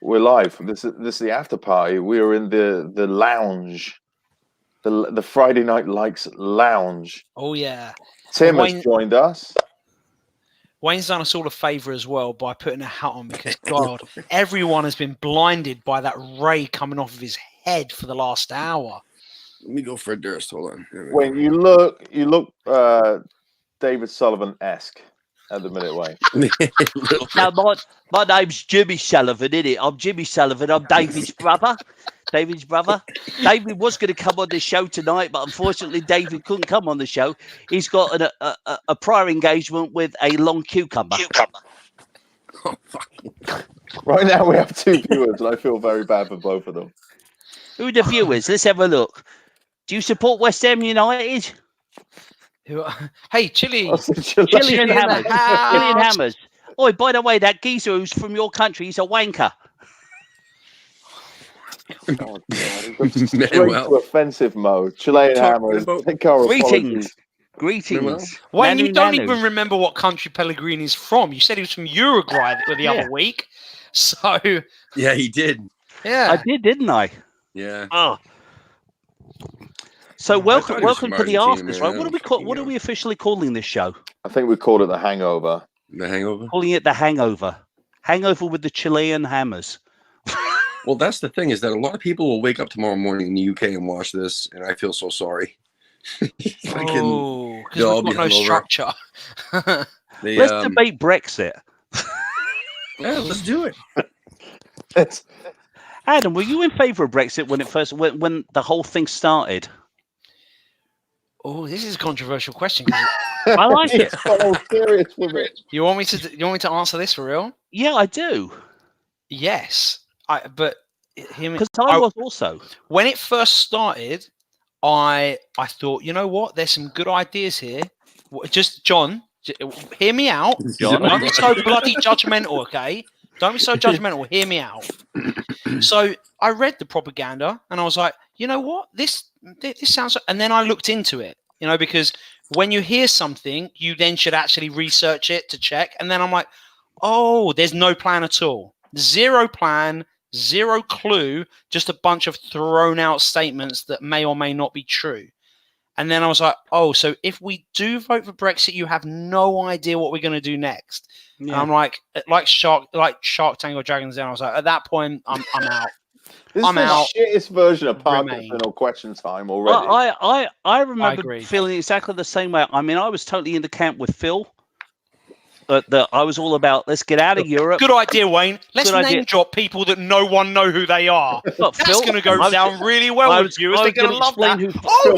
We're live. This is the after party. We are in the lounge, the Friday Night Likes lounge. Oh yeah. Tim has joined us. Wayne's done us all a favour as well by putting a hat on because God, everyone has been blinded by that ray coming off of his head for the last hour. Let me go for a Durst. Hold on. Wayne, you look David Sullivan-esque at the minute, Wayne. Now, my name's Jimmy Sullivan, isn't it? I'm Jimmy Sullivan. I'm David's brother. David was going to come on the show tonight, but unfortunately, David couldn't come on the show. He's got a prior engagement with a long cucumber. Oh, fuck. Right now, we have two viewers, and I feel very bad for both of them. Who are the viewers? Let's have a look. Do you support West Ham United? Hey, Chili. Chili and Hammers. Oh, by the way, that geezer who's from your country, he's a wanker. Oh, God. Straight to offensive mode. Chilean Hammers. Greetings. Wayne, you don't even remember what country Pellegrini's from. You said he was from Uruguay the other week. So yeah, he did. Yeah, I did, didn't I? Yeah. Oh. So welcome to the Afters, right? What are we officially calling this show? I think we called it the Hangover. The Hangover? Calling it the Hangover. Hangover with the Chilean Hammers. Well, that's the thing, is that a lot of people will wake up tomorrow morning in the UK and watch this, and I feel so sorry. Because we've got no structure. Let's debate Brexit. Yeah, let's do it. Adam, were you in favour of Brexit when the whole thing started? Oh, this is a controversial question. I like it. Serious with it. You want me to answer this for real? Yeah, I do. Yes, but because I was also when it first started. I thought, you know what? There's some good ideas here. Just John, hear me out. John, don't be so bloody judgmental, okay? Don't be so judgmental. Hear me out. So I read the propaganda and I was like, you know what? This sounds. And then I looked into it, because when you hear something, you then should actually research it to check. And then I'm like, oh, there's no plan at all. Zero plan. Zero clue, just a bunch of thrown out statements that may or may not be true. And then I was like, oh, so if we do vote for Brexit, you have no idea what we're going to do next. Yeah. And I'm like Shark Tank or Dragon's Den. I was like, at that point, I'm out. This is the shittest version of Parkinson or Question Time already. I remember feeling exactly the same way. I mean, I was totally in the camp with Phil. That I was all about, let's get out of Europe. Good idea, Wayne. Let's name drop people that no one know who they are. Look, that's going to go down really well with you. They're going to love that. He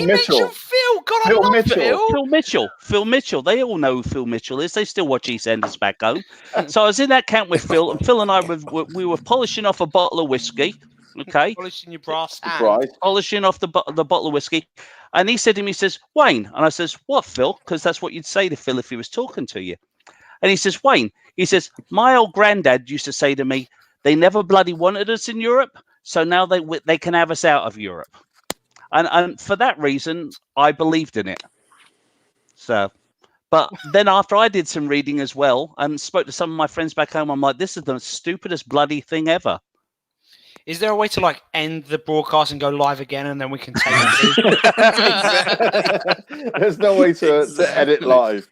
mentioned Phil. God, I love Phil. Phil Mitchell. They all know who Phil Mitchell is. They still watch EastEnders back home. So I was in that camp with Phil, and Phil and I were polishing off a bottle of whiskey. Okay, polishing your brass hand. Polishing off the bottle of whiskey. And he said to me, he says, Wayne. And I says, what, Phil? Because that's what you'd say to Phil if he was talking to you. And he says, Wayne, he says, my old granddad used to say to me, they never bloody wanted us in Europe, so now they can have us out of Europe. And for that reason, I believed in it. So, but then after I did some reading as well and spoke to some of my friends back home, I'm like, this is the stupidest bloody thing ever. Is there a way to end the broadcast and go live again, and then we can take it? There's no way to edit live.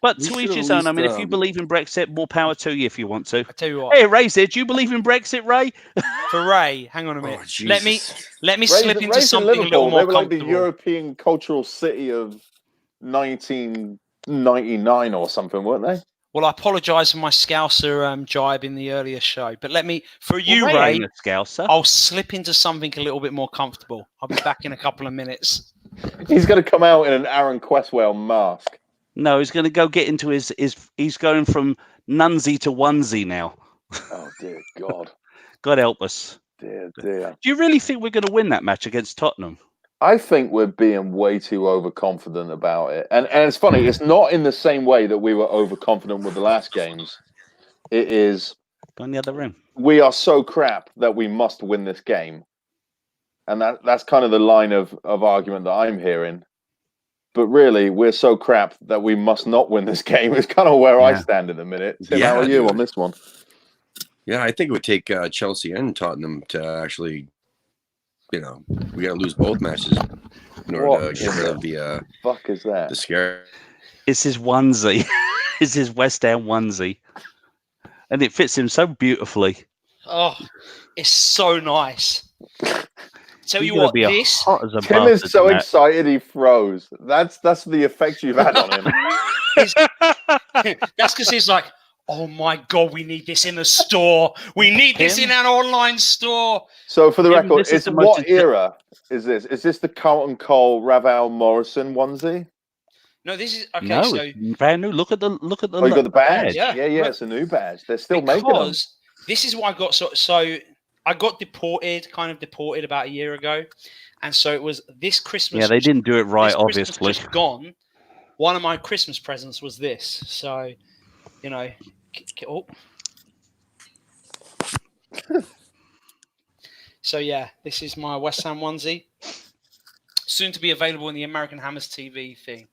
But to each his own. I mean, if you believe in Brexit, more power to you if you want to. I tell you what. Hey, Ray's here. Do you believe in Brexit, Ray? For Ray, hang on a minute. Oh, let me slip into something a little more comfortable. They were like the European cultural city of 1999 or something, weren't they? Well, I apologise for my Scouser jibe in the earlier show, but for you, Ray, I'll slip into something a little bit more comfortable. I'll be back in a couple of minutes. He's going to come out in an Aaron Questwell mask. No, he's going to go get into his. He's going from nunsy to onesie now. Oh dear God! God help us. Dear. Do you really think we're going to win that match against Tottenham? I think we're being way too overconfident about it, and it's funny. It's not in the same way that we were overconfident with the last games. It is. Go in the other room. We are so crap that we must win this game, and that's kind of the line of argument that I'm hearing. but really, we're so crap that we must not win this game. It's kind of where I Yeah. stand in a minute. Tim, Yeah, how are you dude. on this one? Yeah, I think it would take Chelsea and Tottenham to actually, we got to lose both matches in order What to get rid of fuck is that? the scare. It's his onesie. It's his West Ham onesie. And it fits him so beautifully. Oh, it's so nice. Tell He's you gonna what, be this hot as a Tim is bastard so in that. excited he froze. That's the effect you've had on him. that's because he's like, oh my god, we need this in a store. We need this in an online store. So for the Tim, record, this is it's the most what era is this? Is this the Carlton Cole Ravel Morrison onesie? No, this is okay. No, So it's brand new. Look at the Oh, you got the badge? Yeah. Yeah, it's a new badge. They're still making them. because this is why I got so I got deported about a year ago, and so it was this Christmas. Yeah, they didn't do it right, this Christmas obviously. just gone. One of my Christmas presents was this. So, oh. So yeah, this is my West Ham onesie. Soon to be available in the American Hammers TV thing.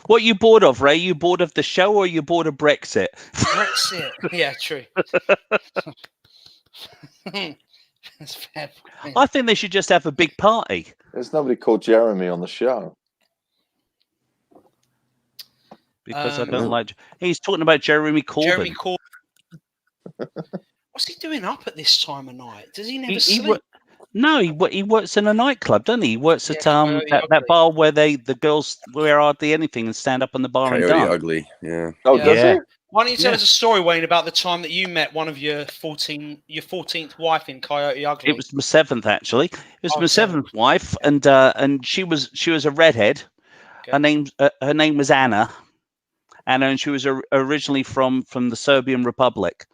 What are you bored of, Ray? You bored of the show or are you bored of Brexit? Brexit. Yeah, true. That's fair. I think they should just have a big party. There's nobody called Jeremy on the show. Because I don't like... He's talking about Jeremy Corbyn. Jeremy Corbyn. What's he doing up at this time of night? Does he never sleep? No, he works in a nightclub, doesn't he? He works at Coyote that bar where the girls wear hardly anything and stand up on the bar and Coyote dance. Ugly, yeah. Oh, Yeah. does he? Why don't you tell us a story, Wayne, about the time that you met one of your 14th wife in Coyote Ugly? It was my seventh, actually. It was my seventh. seventh wife, and she was a redhead. Okay. Her name was Anna, and she was originally from the Serbian Republic.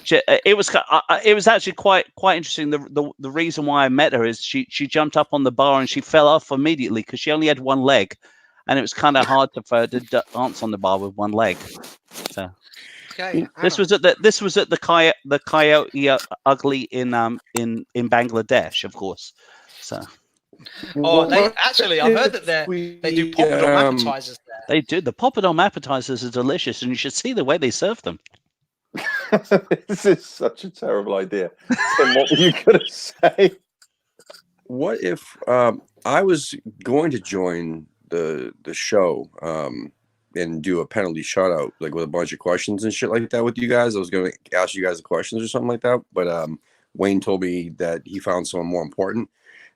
It was actually quite interesting. The reason why I met her is she jumped up on the bar and she fell off immediately because she only had one leg, and it was kind of hard for her to dance on the bar with one leg. So Okay. this was at the Coyote Ugly in Bangladesh, of course. So Oh, I've heard that they do poppadom appetizers there. they do. The poppadom appetizers are delicious, and you should see the way they serve them. This is such a terrible idea. Tim, what were you going to say? What if I was going to join the show and do a penalty shutout, like with a bunch of questions and shit like that with you guys? I was going to ask you guys the questions or something like that, but Wayne told me that he found someone more important.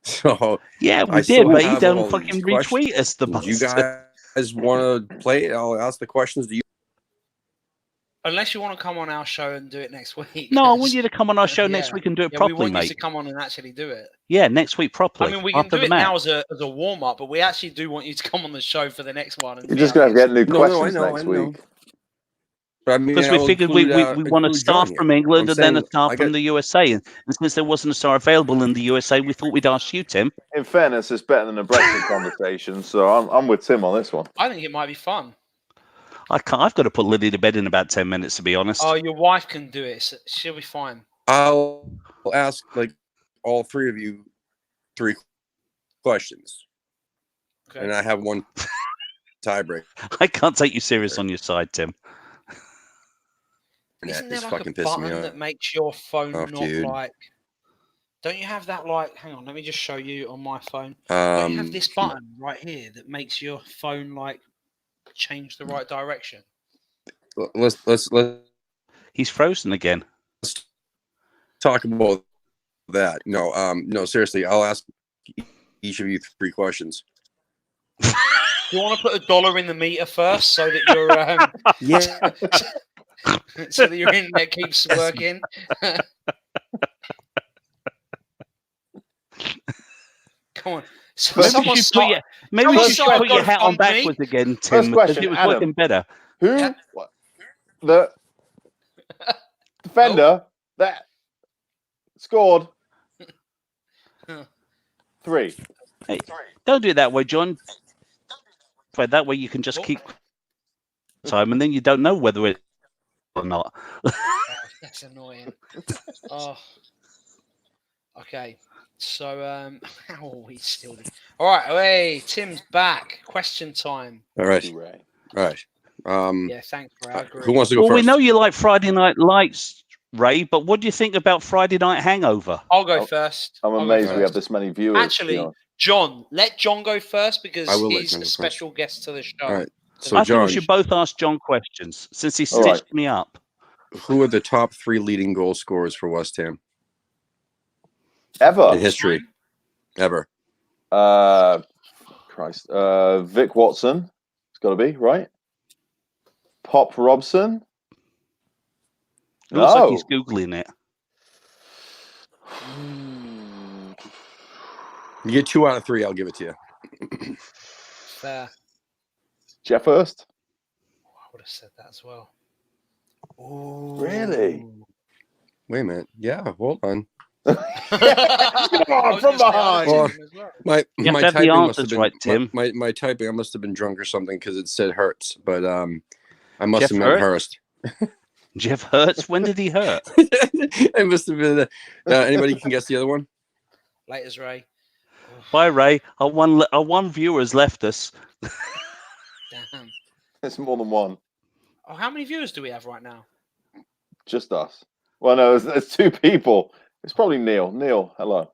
So yeah, we I did, still but you have don't all fucking these retweet us. The Do you bastard. guys want to play it? I'll ask the questions to you. Unless you want to come on our show and do it next week. No, I want you to come on our show Yeah. next week and do it We properly, want you mate. to come on and actually do it. Yeah, next week properly. I mean, we can after do the it match. now as a warm up, but we actually do want you to come on the show for the next one. And You're just going to get new No, questions I know, next I know. week. But I mean, Because we figured we want a staff from England and then a staff from the USA. And since there wasn't a star available in the USA, we thought we'd ask you, Tim. In fairness, it's better than a Brexit conversation, so I'm with Tim on this one. I think it might be fun. I've got to put Lily to bed in about 10 minutes, to be honest. Oh, your wife can do it. So she'll be fine. I'll ask like all three of you 3 questions, Okay. and I have one tiebreak. I can't take you serious on your side, Tim. Isn't there It's like a fucking pissing button me off. that makes your phone off, not dude. like? Don't you have that like? Hang on, let me just show you on my phone. Don't you have this button right here that makes your phone like change the right direction? Let's He's frozen again. talk about that. No, seriously, I'll ask each of you 3 questions. Do you want to put $1 in the meter first so that your Yeah. so that your internet keeps working? Come on. So Maybe you should put your hat on GoFundMe. backwards again, First Tim, because question, it was Adam. working better. Who? Yeah. The defender that scored 3. Hey, don't do it that way, John. That way you can just Oh. keep time, and then you don't know whether it or not. That's annoying. Oh, Okay. So, how are we still doing? All right. Hey, Tim's back. Question time. All right. Thank you, Ray. All right. Yeah, thanks, Ray. I agree. Who wants to go Well, we first? know you like Friday Night Lights, Ray, but what do you think about Friday Night Hangover? I'll go first. I'm I'll go amazed we have first. this many viewers. Actually, John, let John go first because I will let he's John a go first. special guest to the show. All right. So, I think John, we should both ask John questions since he All right. stitched me up. who are the top 3 leading goal scorers for West Ham Ever. in history? Ever. Christ. Vic Watson. It's got to be, right? Pop Robson. It looks like No. he's Googling it. You get 2 out of 3, I'll give it to you. Fair. Jeff Hurst. I would have said that as well. Ooh. Really? Wait a minute. Yeah, hold on. Come on, from behind. Well, My You have my to have the typing must have answers been right, Tim. My typing, I must have been drunk or something because it said Hertz, but I must Jeff have meant Hurst. Jeff Hurts? When did he hurt? It must have been. Anybody can guess the other one? Laters, Ray. Bye, Ray. Our one viewer has left us. Damn. It's more than one. Oh, how many viewers do we have right now? Just us. Well, no, there's 2 people. It's probably Neil. Neil, hello.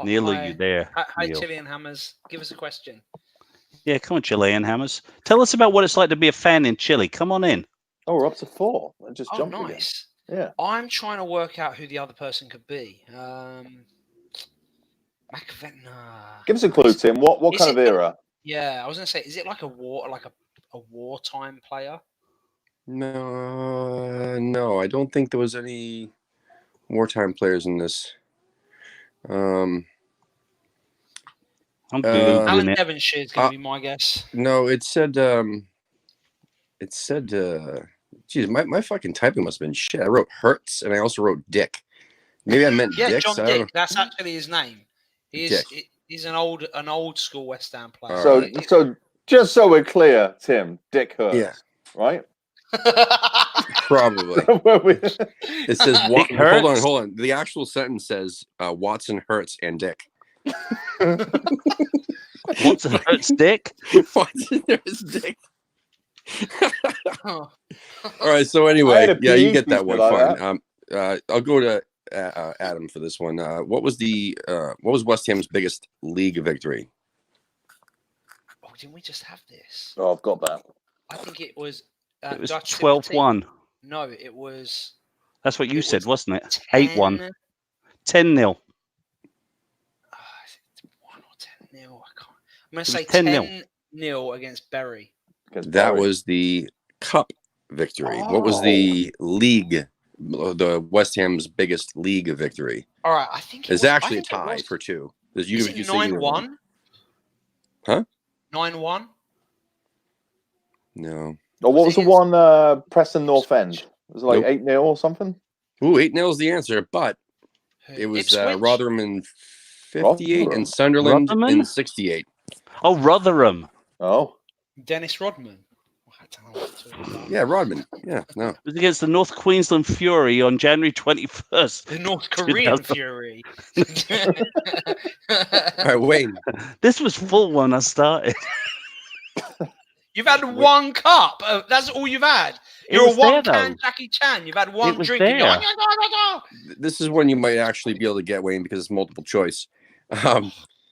Neil, are Hi. you there? Hi, Neil? Chilean Hammers. Give us a question. Yeah, come on, Chilean Hammers. Tell us about what it's like to be a fan in Chile. Come on in. Oh, we're up to 4. I just Oh, jumped nice. again. Yeah. I'm trying to work out who the other person could be. Give us a clue, Tim. What Is kind of it- era? Yeah, I was gonna say, is it like a wartime player? No, I don't think there was any wartime players in this. I'm Uh, Googling Alan it. Devonshire is gonna be my guess. No, it said. Geez, my fucking typing must have been shit. I wrote Hertz and I also wrote Dick. Maybe I meant Yeah, Dix. John I don't know. Dick. That's actually his name. He's an old school West Ham player. All So just so we're clear, Tim, Dick Hurst. Yeah. Right? Probably. It says Dick hold Hurts? on. The actual sentence says Watson, Hertz, and Dick. What's a Hurts Dick? Watson, Hertz, Dick. Oh. All right. So I had anyway, a yeah, you PE get that teacher one. like Fine. I'll go to Adam for this one. What was West Ham's biggest league victory? Oh, didn't we just have this? Oh, I've got that. I think it was. It was Dutch 12-1. No, it was. That's what you It said, was wasn't it? 10, 8-1. 10-0. Is it 1 or 10-0? I can't. I'm going to It was say 10-0. 10-0 against Bury. Against That Barry. was the cup victory. What was the league? The West Ham's biggest league victory. All right, I think It's actually a tie for 2. Is it 9-1? Huh? 9-1? No. Oh, what was the It is- one? Preston North End. Was it like Nope. 8-0 or something? Ooh, 8-0 is the answer, but it was Ipswich? Rotherham in 58 Rotherham. and Sunderland Rotherham? in 68. Oh, Rotherham. Oh, Dennis Rodman. I don't know what to talk about. Yeah, Rodman. Yeah, no. It was against the North Queensland Fury on January 21st. The North Korean 2000. Fury. All right, Wayne. This was full when I started. You've had one cup. That's all you've had. It You're a was there, one-can though. Jackie Chan. You've had one was drink. And you're there. like, "Oh." This is one you might actually be able to get, Wayne, because it's multiple choice.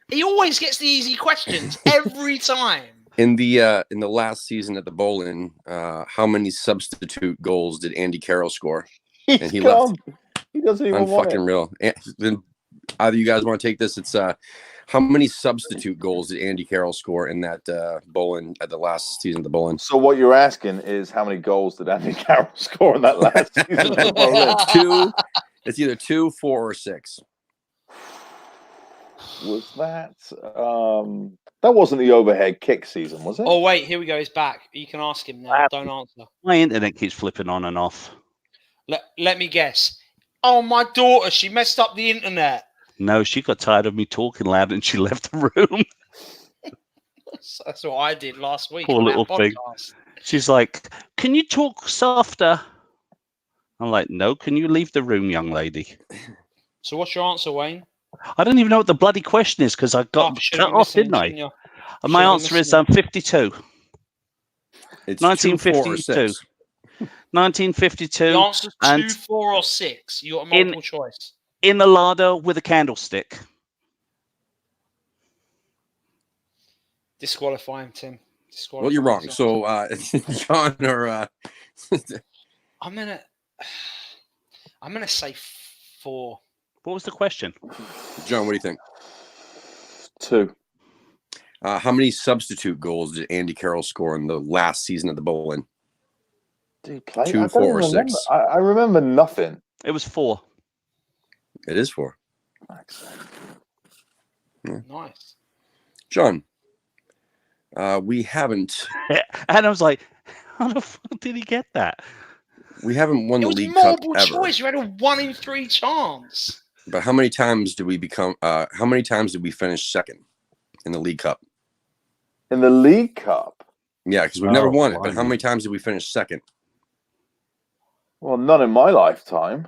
He always gets the easy questions every time. In the last season at the Bowling, how many substitute goals did Andy Carroll score? he's he gone. left. He doesn't even want it. Unfucking real. Then either you guys want to take this? It's how many substitute goals did Andy Carroll score in that Bowling at the last season of the Bowling? So what you're asking is how many goals did Andy Carroll score in that last season? of Bowling? 2. It's either 2, 4, or 6. Was that that wasn't the overhead kick season, was it? Oh, wait. Here we go. He's back. You can ask him now. Don't answer. My internet keeps flipping on and off. Let me guess. Oh, my daughter. She messed up the internet. No, she got tired of me talking loud and she left the room. That's what I did last week. Poor on our little thing. podcast. She's like, "Can you talk softer?" I'm like, "No, can you leave the room, young lady?" So what's your answer, Wayne? I don't even know what the bloody question is because I got cut off, didn't I? And my answer is 52. It's 1952. 2, 4, or 6. 1952. The answer's 2, and 4, or 6. You got a multiple choice. in the larder with a candlestick. Disqualify him, Tim. Disqualify Well, you're wrong. him. So, John or I'm gonna say 4. What was the question? John, what do you think? 2. How many substitute goals did Andy Carroll score in the last season of the Bowling? Dude, play. 2, 4, or 6. I remember nothing. It was 4. It is 4. Nice. John, we haven't. And I was like, how the fuck did he get that? We haven't won It the was League Cup multiple ever. choice. You had a 1 in 3 chance. But how many times did we become? How many times did we finish second in the League Cup? In the League Cup? Yeah, because we've never won it. But blimey. how many times did we finish second? Well, none in my lifetime.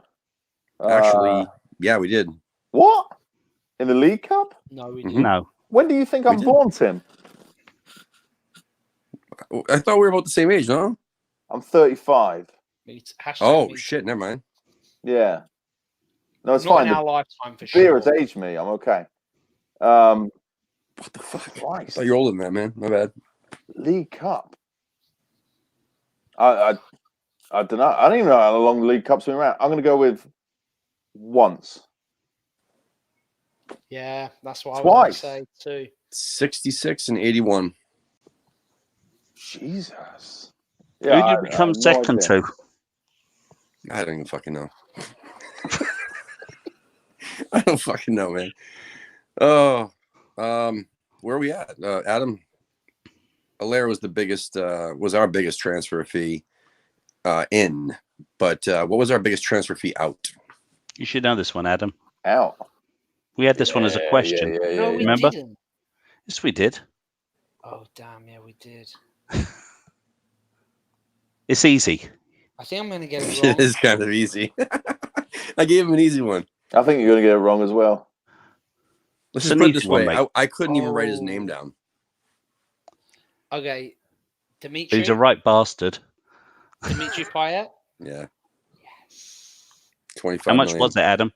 Actually, yeah, we did. What? In the League Cup? No, we Mhm. didn't. No. When do you think I'm did. born, Tim? I thought we were about the same age, no? I'm 35. Oh shit! Never mind. Yeah. No, it's Not fine. in The our lifetime for beer sure. has aged me. I'm okay. What the fuck? I Christ. thought you're older than that, man. My bad. League Cup. I don't know. I don't even know how long the League Cup's been around. I'm going to go with once. Yeah, that's what I Twice. was going to say too. 66 and 81. Jesus. Who Yeah, did you become I have no second idea. to? I don't even fucking know. I don't fucking know, man. Oh, where are we at? Adam, Allaire was the biggest, was our biggest transfer fee in, but what was our biggest transfer fee out? You should know this one, Adam. Out. We had this one as a question. No, we Remember? didn't. Yes, we did. Oh, damn. Yeah, we did. It's easy. I think I'm going to get it wrong. It is kind of easy. I gave him an easy one. I think you're going to get it wrong as well. Let's It's just an put it easy this one, way. mate. I couldn't even write his name down. Okay. Dimitri? He's a right bastard. Dimitri Payet? Yeah. Yes. 25 How much million. was it, Adam?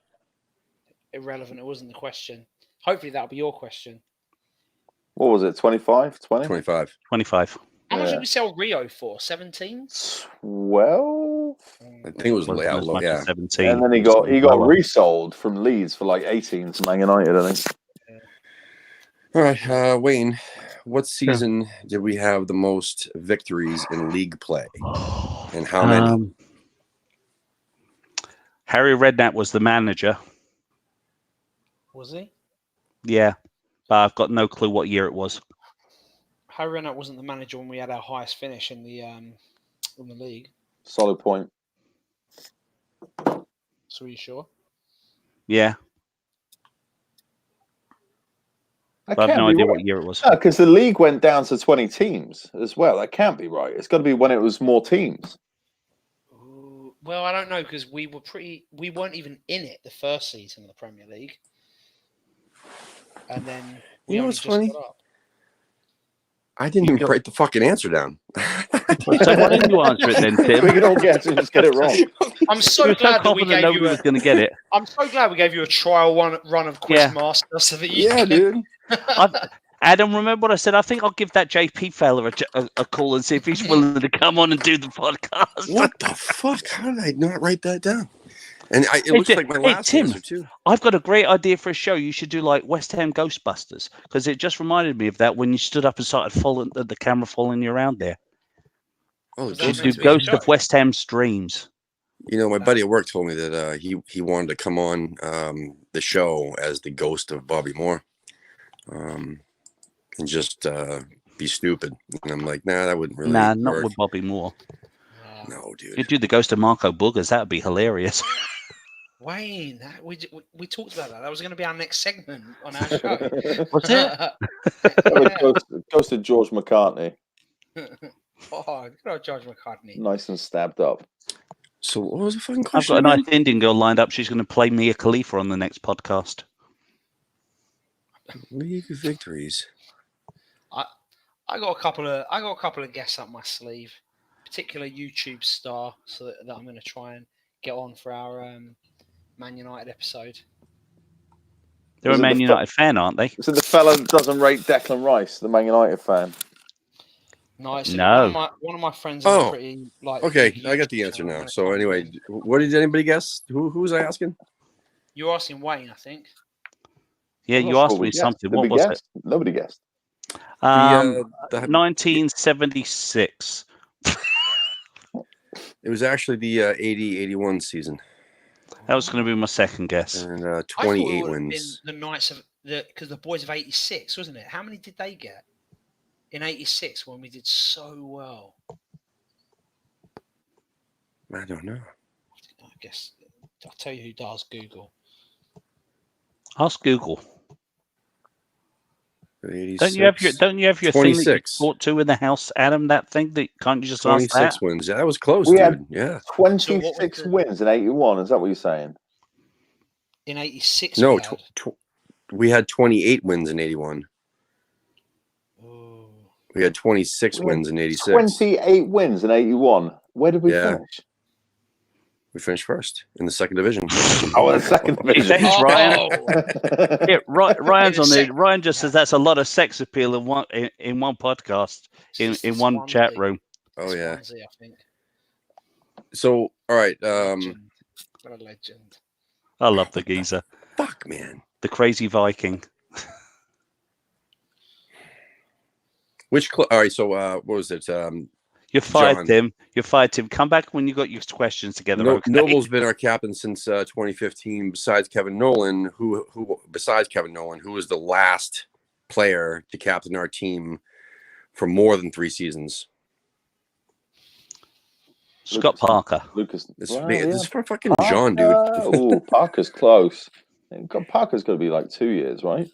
Irrelevant. It wasn't the question. Hopefully that'll be your question. What was it? 25? 20? 25. 25. How much Yeah. did we sell Rio for? 17? 12? I think it was Wasn't as low, much yeah. as 17. And then he It was got lower. resold from Leeds for like 18 to Man United, I think. All right, Wayne, what season did we have the most victories in league play? And how many? Harry Redknapp was the manager. Was he? Yeah. But I've got no clue what year it was. Harry Redknapp wasn't the manager when we had our highest finish in the league. Solid point. So are you sure? Yeah. That But I have can't no be idea right. what year it was. No, because the league went down to 20 teams as well. That can't be right. It's got to be when it was more teams. Ooh, well, I don't know because we weren't even in it the first season of the Premier League. And then we You know only what's just funny? got up. I didn't even write the fucking answer down. So why didn't you answer it then, Tim? We can all guess and just get it wrong. I'm You so were glad that we confident gave nobody you was going to get it. I'm so glad we gave you a trial run of Quizmaster so that you Yeah, can... dude. Adam, remember what I said? I think I'll give that JP fella a call and see if he's willing to come on and do the podcast. What the fuck? How did I not write that down? And it looks like my last Tim, answer, too. I've got a great idea for a show. You should do like West Ham Ghostbusters because it just reminded me of that when you stood up and started following the camera following you around there. Oh, Was that You meant do to be a Ghost of joke? West Ham's Dreams. You know, my buddy at work told me that he wanted to come on the show as the ghost of Bobby Moore, and just be stupid. And I'm like, nah, that wouldn't really Not work. with Bobby Moore. No, dude. You'd do the Ghost of Marco Boogers. That would be hilarious. Wayne, we talked about that. That was going to be our next segment on our show. What's it? Goes to George McCartney. Oh, good old George McCartney. Nice and stabbed up. So what was the fucking I've question? got a again? nice Indian girl lined up. She's going to play Mia Khalifa on the next podcast. League victories. I got a couple of guests up my sleeve. Particular YouTube star, so that I'm going to try and get on for our Man United episode. They're a Man United fan, aren't they? Is it the fella that doesn't rate Declan Rice, the Man United fan? No, it's No. one of my friends is a pretty like. Okay, big I got the YouTube answer channel. now. So anyway, what did anybody guess? Who was I asking? You're asking Wayne, I think. Yeah, I'm not you sure asked we me guessed. something. Did What we was guess? Nobody guessed. it? The 1976. It was actually the 80-81 season, That was going to be my second guess. and I thought 28 it would have wins. been the Knights of because the boys of '86, wasn't it? How many did they get in '86 when we did so well? I don't know. I guess I'll tell you who does Google. Ask Google. 86, Don't you have your thing that you 26. bought to in the house, Adam? That thing that can't you just ask 26 that? wins. Yeah, that was close, We dude. had- Yeah. 26 wins in 81. Is that what you're saying? In '86, No, we had. we had 28 wins in 81. Oh. We had 26 We had wins in 86. 28 wins in 81. Where did we Yeah. finish? We finished first in the second division. Oh, the second division. Thanks, Ryan. Oh. Yeah, Ryan's In a on sec- there. Ryan just says that's a lot of sex appeal in one podcast It's in just one Swansea. chat room. Oh yeah. Swansea, I think. So all right. Legend. What a legend. I love the geezer, Fuck, man. the crazy Viking. All right. So what was it? You're fired, John. Tim. You're fired, Tim. Come back when you got your questions together. Okay? Noble's been our captain since 2015. Besides Kevin Nolan, who was the last player to captain our team for more than 3 seasons? Scott Parker. Lucas. This Well, is for fucking Parker. John, dude. Oh, Parker's close. Parker's got to be like 2 years, right?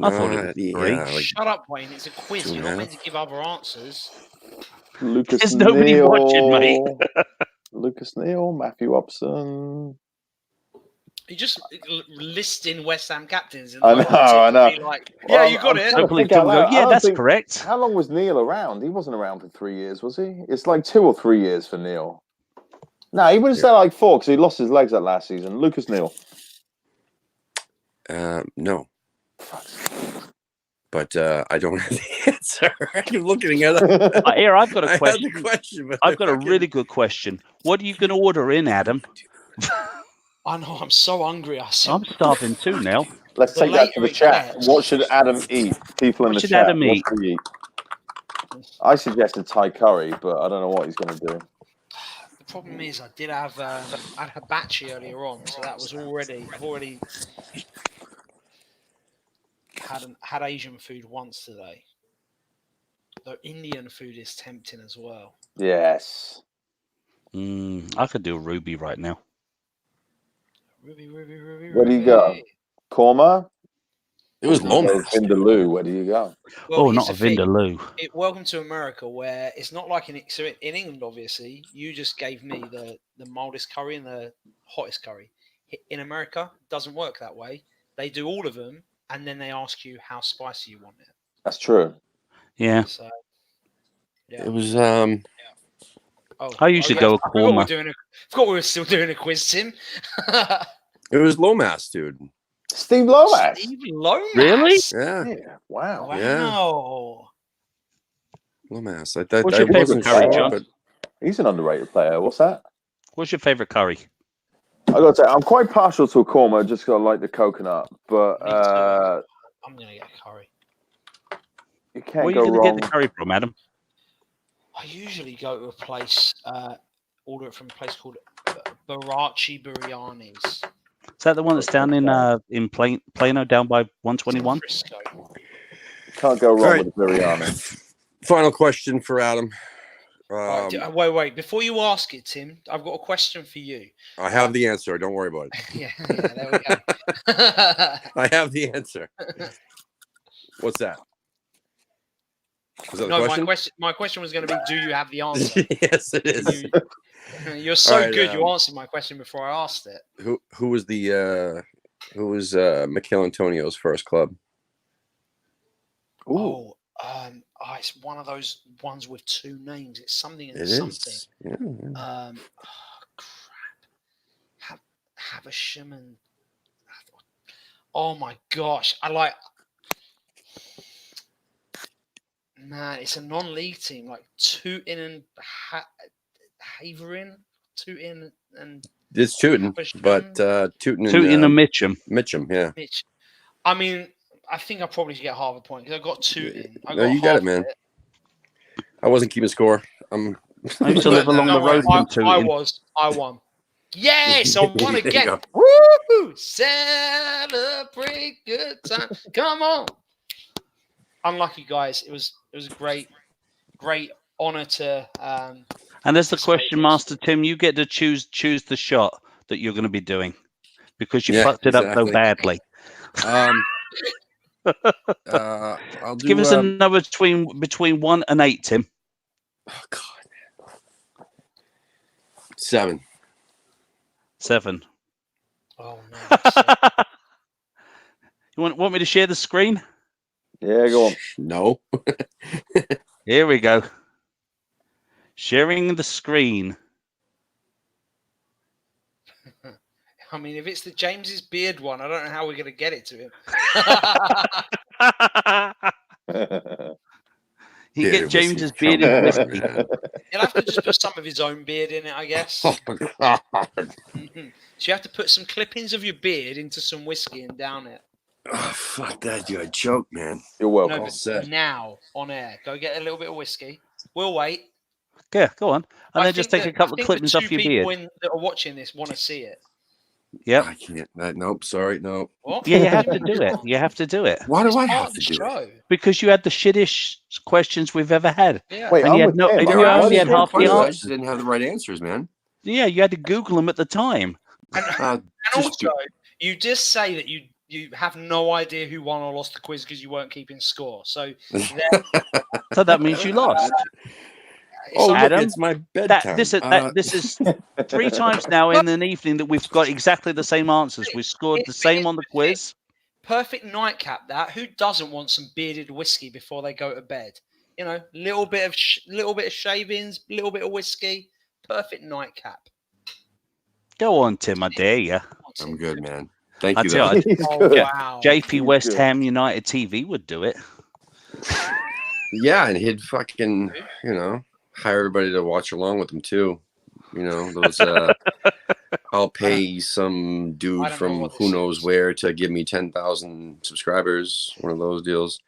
I thought it was 3. yeah, like Shut up, Wayne. It's a quiz. 2.5. You're not meant to give other answers. Lucas There's nobody Neal, watching, mate. Lucas Neal, Matthew Upson. You're just listing West Ham captains. And I know. be like, yeah, you got it. Hopefully, think out Tim will go, loud. I yeah, don't that's think- correct. How long was Neil around? He wasn't around for 3 years, was he? It's like 2 or 3 years for Neil. No, he would have said like 4 because he lost his legs that last season. Lucas Neal. no. But I don't have the answer. I'm looking at it. Here, I've got a I question. had the question, but I've got a really good question. What are you going to order in, Adam? I know. I'm so hungry. I'm starving too now. Let's The take that to later the it chat. gets- What should Adam eat? People in What the should chat. Adam eat? What should he eat? I suggested Thai curry, but I don't know what he's going to do. The problem is, I did have I had hibachi earlier on, so that was already. I've already had Asian food once today. Though Indian food is tempting as well. Yes. I could do a ruby right now. Ruby. Where do you go? Korma? it was Or Lomas. Vindaloo. Where do you go? Well, Not a here's the thing. vindaloo. Welcome to America, where it's not like in England. Obviously, you just gave me the mildest curry and the hottest curry. In America, it doesn't work that way. They do all of them, and then they ask you how spicy you want it. That's true. Yeah. So, yeah. It was I usually go a korma. Forgot we were still doing a quiz, Tim. it was Lomas, dude. Steve Lomas. Steve Lomas. Really? Yeah, Yeah. Wow. Wow. Lomas. I What's your wasn't favourite curry, sure, John? but He's an underrated player. What's that? What's your favorite curry? I got to say, I'm quite partial to a korma just because I like the coconut, but Me too. I'm gonna get a curry. you can't Where are go you going to wrong. get the curry from, Adam? I usually go to a place, order it from a place called Barachi Biryani's. Is that the one that's down in Plano, down by 121? Frisco. Can't go wrong All right. with biryani. final question for Adam. Right, wait. Before you ask it, Tim, I've got a question for you. I have the answer. Don't worry about it. yeah, there we go. I have the answer. What's that? Was that the No, question? my question was going to be, do you have the answer? Yes, it is. You're so All right, good. You answered my question before I asked it. Who was Mikel Antonio's first club? Ooh. It's one of those ones with two names. It's something and It something. is. Yeah. Crap. Havisham and oh my gosh, man, it's a non-league team like Tooting and Havering, Tooting and It's Tooting, Havisham. but Tooting and Mitcham. Mitcham, yeah. I mean, I think I probably should get half a point because I got Tooting. No, you got it, man. I wasn't keeping score. I used to live along the road from Tooting. I won. Yes, I won There you again. go. Woo! Celebrate good time. Come on. Unlucky guys. It was a great honor to. And as the question master, Tim, you get to choose the shot that you're going to be doing because you fucked it up so badly. I'll do, give us a number between 1 and 8, Tim. Oh God, 7. 7. Oh no. You want me to share the screen? Yeah, go on. No. Here we go. Sharing the screen. I mean, if it's the James's beard one, I don't know how we're going to get it to him. He get James's beard in whiskey. He'll have to just put some of his own beard in it, I guess. Oh my God. So you have to put some clippings of your beard into some whiskey and down it. Oh, fuck that, you're a joke, man. You're welcome. No, but now on air, go get a little bit of whiskey. We'll wait. Yeah, go on, and then just take a couple of clippings off your beard. People that are watching this want to see it. Yep. I can't. Nope. Sorry. No. What? Yeah, you have to do it. You have to do it. Why do It's I part have of to the do show. it? Because you had the shittish questions we've ever had. Yeah. Wait, And I'm you with had no- Tim. you I only had understand half the the I answer. just didn't have the right answers, man. Yeah, you had to Google them at the time. And also, you just say that you have no idea who won or lost the quiz because you weren't keeping score. So So that means you lost. Oh, look, Adam, it's my bedtime. This is 3 times now in an evening that we've got exactly the same answers. We scored the same on the quiz. perfect nightcap. That who doesn't want some bearded whiskey before they go to bed? You know, little bit of shavings, little bit of whiskey. Perfect nightcap. Go on, Tim. I dare you. I'm good, man. Thank I you. tell though. you, Oh, wow. JP West good. Ham United TV would do it. Yeah, and he'd fucking, hire everybody to watch along with him too. Those I'll pay some dude from who knows where to give me 10,000 subscribers. One of those deals.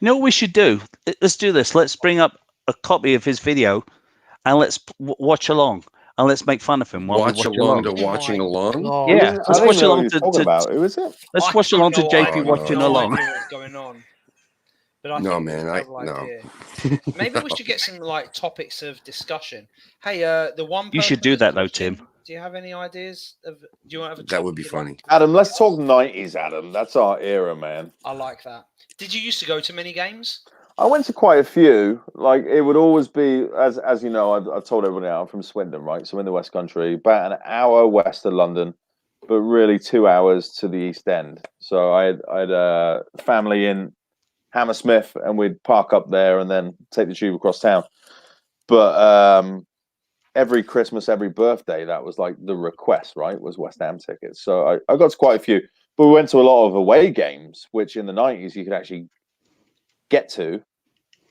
You know what we should do? Let's do this. Let's bring up a copy of his video and let's watch along and let's make fun of him while Watch we along watch to watching along. God. Yeah, let's watch along to Who is it? let's watch along to JP watching along. I don't know what's going on. But I No, think man, it's a terrible idea. Maybe we should get some topics of discussion. Hey, the one. You should do that though, Tim. Do you have any ideas? Do you want to have a That would be topic funny. Adam, let's talk 90s, Adam. That's our era, man. I like that. Did you used to go to many games? I went to quite a few. Like, it would always be, as you know, I've told everybody now, I'm from Swindon, right? So in the West Country, about an hour west of London, but really 2 hours to the East End. So I had a family in Hammersmith, and we'd park up there and then take the tube across town. But every Christmas, every birthday, that was like the request, right? Was West Ham tickets. So I got to quite a few. But we went to a lot of away games, which in the 90s you could actually get to.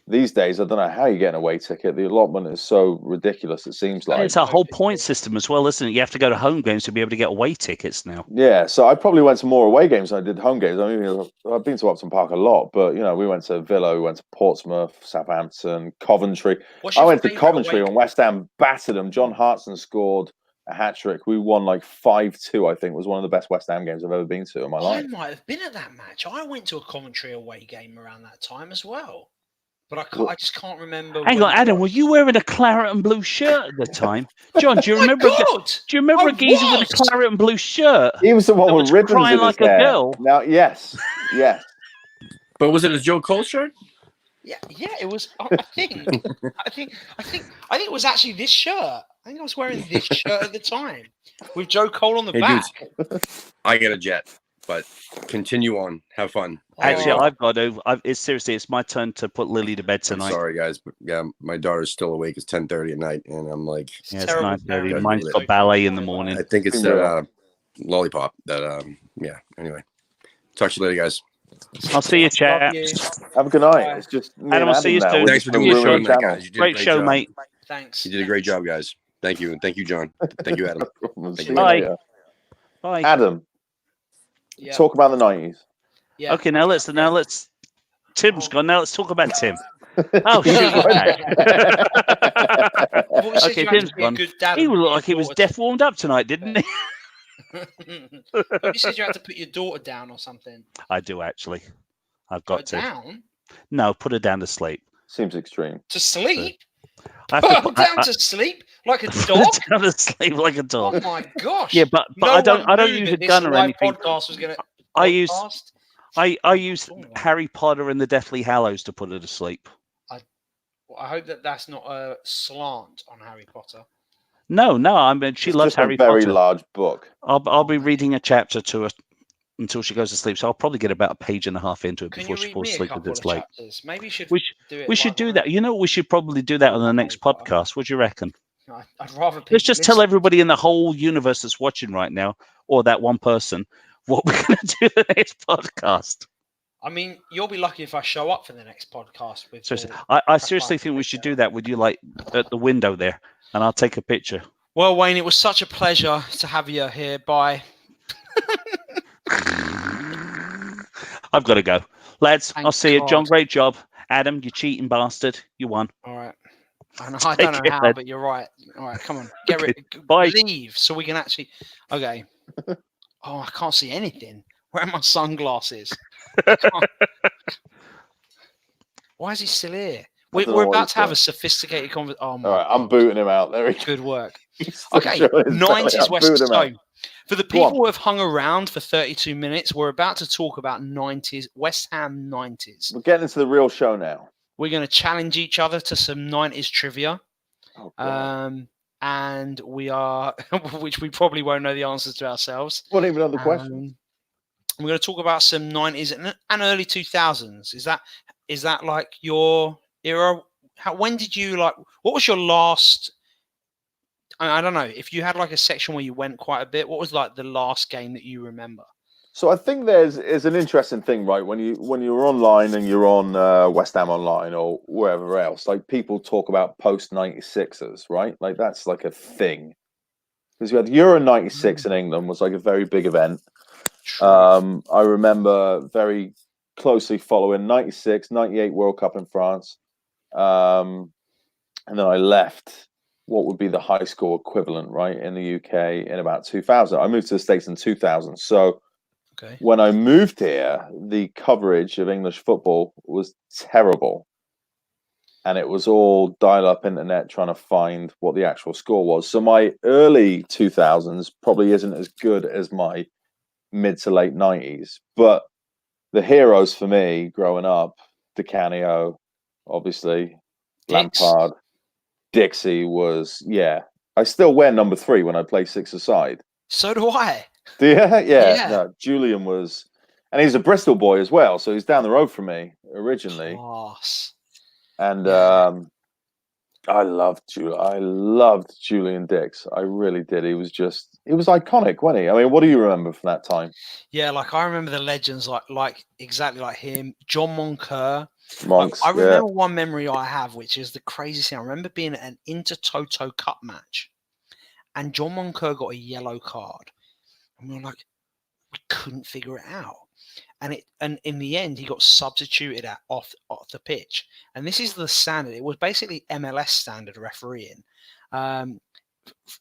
These days, I don't know how you get an away ticket. The allotment is so ridiculous, it seems like. It's a whole point system as well, isn't it? You have to go to home games to be able to get away tickets now. Yeah, so I probably went to more away games than I did home games. I mean, I've been to Upton Park a lot, but, we went to Villa, we went to Portsmouth, Southampton, Coventry. I went to Coventry and West Ham battered them. John Hartson scored a hat-trick. We won like 5-2, I think. It was one of the best West Ham games I've ever been to in my life. I might have been at that match. I went to a Coventry away game around that time as well. But I just can't remember. Hang on, Adam, were you wearing a claret and blue shirt at the time? John, do you remember? Do you remember a geezer with a claret and blue shirt? He was the one with ribbons crying in his like a hair. girl. Now, yes. But was it a Joe Cole shirt? Yeah, it was. I think it was actually this shirt. I think I was wearing this shirt at the time with Joe Cole on the Hey, back. dudes, I get a jet, but continue on. Have fun. Actually, Oh. I've got to. It's seriously, it's my turn to put Lily to bed I'm tonight. sorry, guys, but yeah, my daughter's still awake. It's 10:30 at night, and I'm like, Yeah, it's terrible 9:30. parenting. Mine's got ballet in the morning. I think it's Real. that lollipop. That yeah. Anyway, talk to you later, guys. I'll see you, Love chaps. you. Have a good night. Bye. It's just me Adam, and I'll see Adam you now. soon. We're Thanks just for gonna doing the show ruin the tonight, channel. guys. You did a Great great show, job. mate. Thanks. You did a great job, guys. Thank you, and thank you, John. Thank you, Adam. See Thank you you. Bye. later. Bye. Adam, Yeah. talk about the 90s. Yeah. Okay, now let's. Tim's gone. Now let's talk about Tim. Oh He's shoot! right I thought we said Okay, you had Tim's to be a gone. good dad. He and put looked your like he was daughter deaf warmed up tonight, didn't he? But you said you had to put your daughter down or something. I do actually. I've Put her got to. down No, put her down to sleep. Seems extreme. to sleep. I have Put to her put, down to sleep like a put dog. her down to sleep like a Oh dog. my gosh! Yeah, but no I don't. one I don't knew use that a this gun or live anything. podcast was going to. I use Harry Potter and the Deathly Hallows to put her to sleep. I hope that that's not a slant on Harry Potter. No. I mean, she It's loves just Harry a very Potter. large book. I'll be reading a chapter to her until she goes to sleep. So I'll probably get about a page and a half into it Can before you she read falls me a asleep with couple it's of late. chapters? Maybe you should We do it. We should live do on that. You know, we should probably do that on the next Harry Potter. podcast. What do you reckon? I'd rather people Let's just tell listen. everybody in the whole universe that's watching right now, or that one person, what we're going to do the next podcast. I mean, you'll be lucky if I show up for the next podcast. With Seriously, all- I seriously think we should do that with you, like at the window there, and I'll take a picture. Well, Wayne, it was such a pleasure to have you here. Bye. I've got to go, lads. Thank I'll see you, God. John. Great job, Adam. You cheating bastard. You won. All right. I don't know care, how, lad. but you're right. All right, come on, get Okay, rid. bye. Leave so we can actually. Okay. Oh, I can't see anything. Where are my sunglasses? I can't- Why is he still here? don't know We're what about he's to have doing. a sophisticated conversation. Oh my! All right, I'm booting him out. There he goes. Good work. He's still Okay, showing his belly. 90s I'm West. booting him So, out. for the Go on. people who have hung around for 32 minutes, we're about to talk about 90s, West Ham 90s. We're getting into the real show now. We're going to challenge each other to some 90s trivia. Oh, God. And we are, which we probably won't know the answers to ourselves. What even other questions? We're going to talk about some 90s and early 2000s. Is that like your era? When did you like? What was your last? I don't know. If you had like a section where you went quite a bit, what was like the last game that you remember? So I think there's an interesting thing, right? When you're online and you're on West Ham Online or wherever else, like people talk about post 96ers, right? Like that's like a thing. Because you had Euro 96 in England was like a very big event. True. I remember very closely following 96, 98 World Cup in France. And then I left what would be the high school equivalent, right, in the UK in about 2000. I moved to the States in 2000. So Okay. when I moved here, the coverage of English football was terrible. And it was all dial-up internet trying to find what the actual score was. So my early 2000s probably isn't as good as my mid to late 90s. But the heroes for me growing up, Di Canio, obviously, Dix. Lampard, Dixie was, yeah. I still wear number 3 when I play 6-a-side. So do I. Do you? Yeah. Yeah. No, Julian was, and he's a Bristol boy as well, so he's down the road from me originally. Class. And Yeah. I loved Julian Dix. I really did. He was iconic, wasn't he? I mean, what do you remember from that time? Yeah, like I remember the legends, like exactly like him, John Moncur. Monks. I yeah. remember one memory I have, which is the craziest thing. I remember being at an Inter-Toto Cup match, and John Moncur got a yellow card, and we were like, we couldn't figure it out. And in the end, he got substituted off the pitch. And this is the standard. It was basically MLS standard refereeing.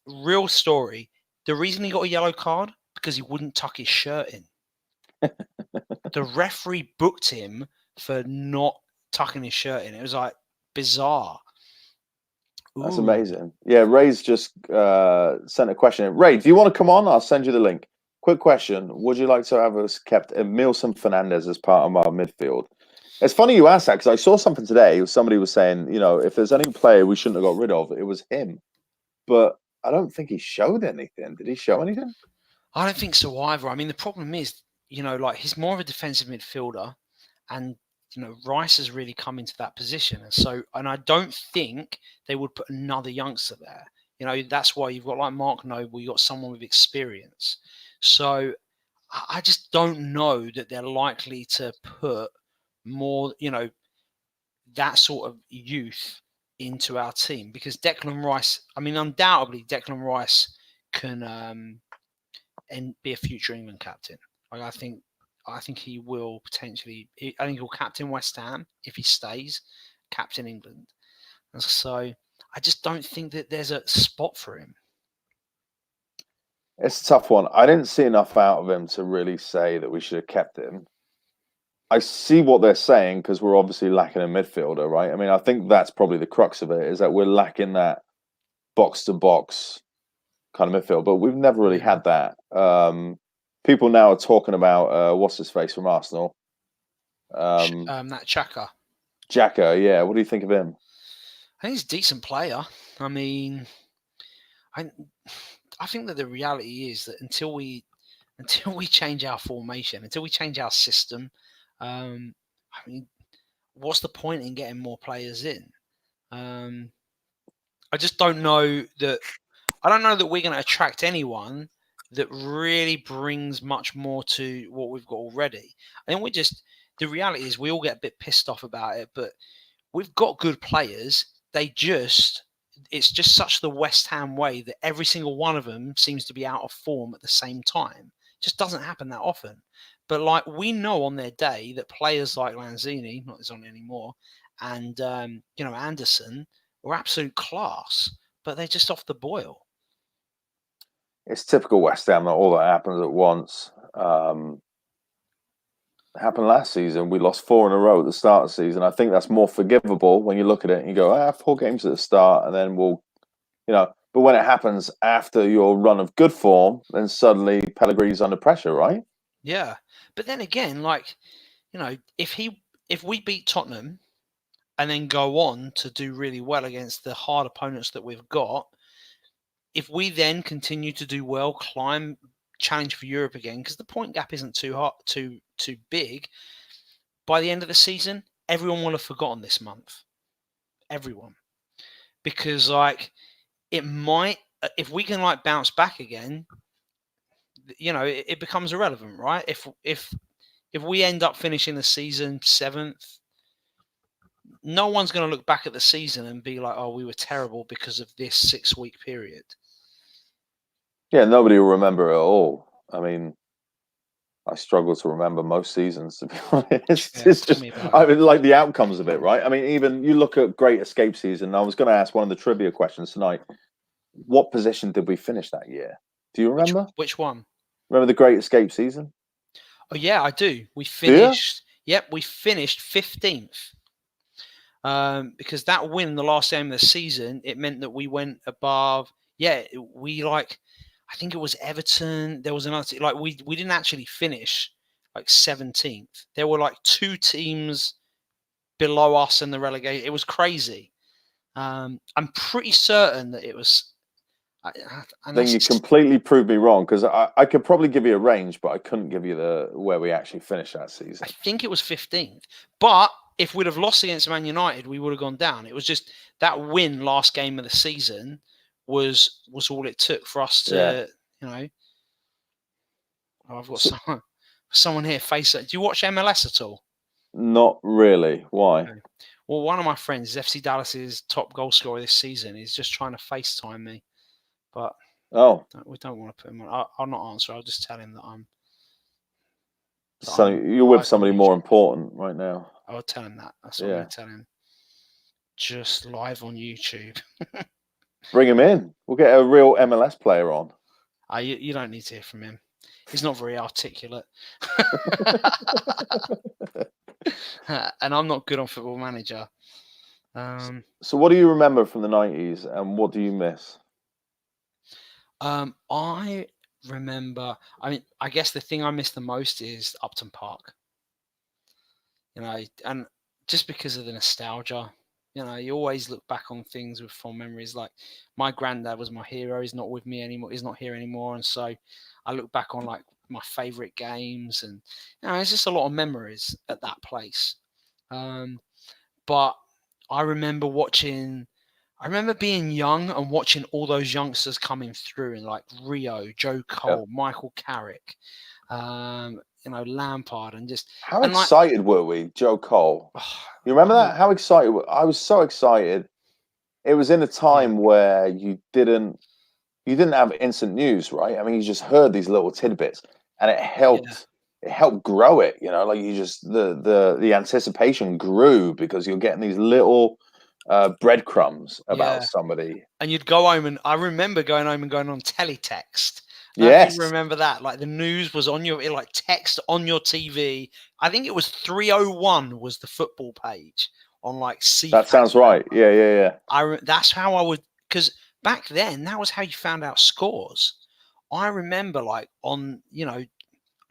Real story. The reason he got a yellow card because he wouldn't tuck his shirt in. The referee booked him for not tucking his shirt in. It was like bizarre. That's Ooh. amazing. Yeah, Ray's just sent a question. Ray, do you want to come on? I'll send you the link. Quick question. Would you like to have us kept Emilson Fernandez as part of our midfield? It's funny you asked that because I saw something today. Somebody was saying, if there's any player we shouldn't have got rid of, it was him. But I don't think he showed anything. Did he show anything? I don't think so either. I mean, the problem is, like he's more of a defensive midfielder, and Rice has really come into that position, and I don't think they would put another youngster there. That's why you've got like Mark Noble, you got someone with experience. So I just don't know that they're likely to put more, that sort of youth into our team, because Declan Rice, I mean, undoubtedly Declan Rice can and be a future England captain. Like I think he will potentially. I think he'll captain West Ham if he stays, captain England. And so I just don't think that there's a spot for him. It's a tough one. I didn't see enough out of him to really say that we should have kept him. I see what they're saying because we're obviously lacking a midfielder, right? I mean, I think that's probably the crux of it, is that we're lacking that box-to-box kind of midfield, but we've never really had that. People now are talking about what's his face from Arsenal, That Xhaka. Xhaka. Yeah, what do you think of him? I think he's a decent player. I mean, I think that the reality is that until we change our formation, until we change our system, I mean, what's the point in getting more players in? I just don't know that. I don't know that we're going to attract anyone that really brings much more to what we've got already. I think the reality is we all get a bit pissed off about it, but we've got good players. It's just such the West Ham way that every single one of them seems to be out of form at the same time. It just doesn't happen that often. But like we know on their day that players like Lanzini, not he's on anymore, and Anderson were absolute class, but they're just off the boil. It's typical West Ham that all that happens at once. It happened last season. We lost 4 in a row at the start of the season. I think that's more forgivable when you look at it and you go, 4 games at the start, and then but when it happens after your run of good form, then suddenly Pellegrini's under pressure, right? Yeah. But then again, if we beat Tottenham and then go on to do really well against the hard opponents that we've got, if we then continue to do well, challenge for Europe again, because the point gap isn't too big, by the end of the season, everyone will have forgotten this month. Everyone. Because it might, if we can bounce back again, it becomes irrelevant, right? If we end up finishing the season 7th, no one's going to look back at the season and be like, oh, we were terrible because of this 6-week period. Yeah, nobody will remember it at all. I mean, I struggle to remember most seasons, to be honest. Yeah, it's just, I mean, like the outcomes of it, right? I mean, even you look at Great Escape season. I was going to ask one of the trivia questions tonight. What position did we finish that year? Do you remember? Which one? Remember the Great Escape season? Oh, yeah, I do. We finished, we finished 15th. Because that win, the last game of the season, it meant that we went above. Yeah, I think it was Everton. There was another we didn't actually finish 17th. There were 2 teams below us in the relegation. It was crazy. I'm pretty certain that it was. Then you completely proved me wrong, because I could probably give you a range, but I couldn't give you where we actually finished that season. I think it was 15th, but if we'd have lost against Man United, we would have gone down. It was just that win last game of the season was all it took for us to, Oh, I've got someone here. Do you watch MLS at all? Not really. Why? Okay. Well, one of my friends, FC Dallas's top goal scorer this season, is just trying to FaceTime me, but we don't want to put him on. I'll not answer. I'll just tell him that I'm. So you're with somebody more important right now. I'll tell him that. That's what I'm going to tell him. Just live on YouTube. Bring him in. We'll get a real MLS player on. You don't need to hear from him. He's not very articulate. And I'm not good on Football Manager. So what do you remember from the 90s and what do you miss? I remember, I guess the thing I miss the most is Upton Park. you know, and just because of the nostalgia, you know, you always look back on things with fond memories. Like my granddad was my hero. He's not with me anymore. He's not here anymore. And so I look back on like my favorite games, and you know, it's just a lot of memories at that place. But I remember watching. I remember being young and watching all those youngsters coming through, and like Rio, Joe Cole, Michael Carrick, you know, Lampard, and just How and like, excited were we, Joe Cole? You remember that? How excited? I was so excited. It was in a time where you didn't have instant news, right? I mean, you just heard these little tidbits, and it helped. It helped grow it. You know, like you just the anticipation grew because you're getting these little breadcrumbs about somebody. And you'd go home, and I remember going home and going on teletext. Yes, if you remember that. Like the news was on your like text on your TV. I think it was 301 was the football page on like C. That sounds right. Yeah. That's how I would, because back then that was how you found out scores. I remember like on, you know,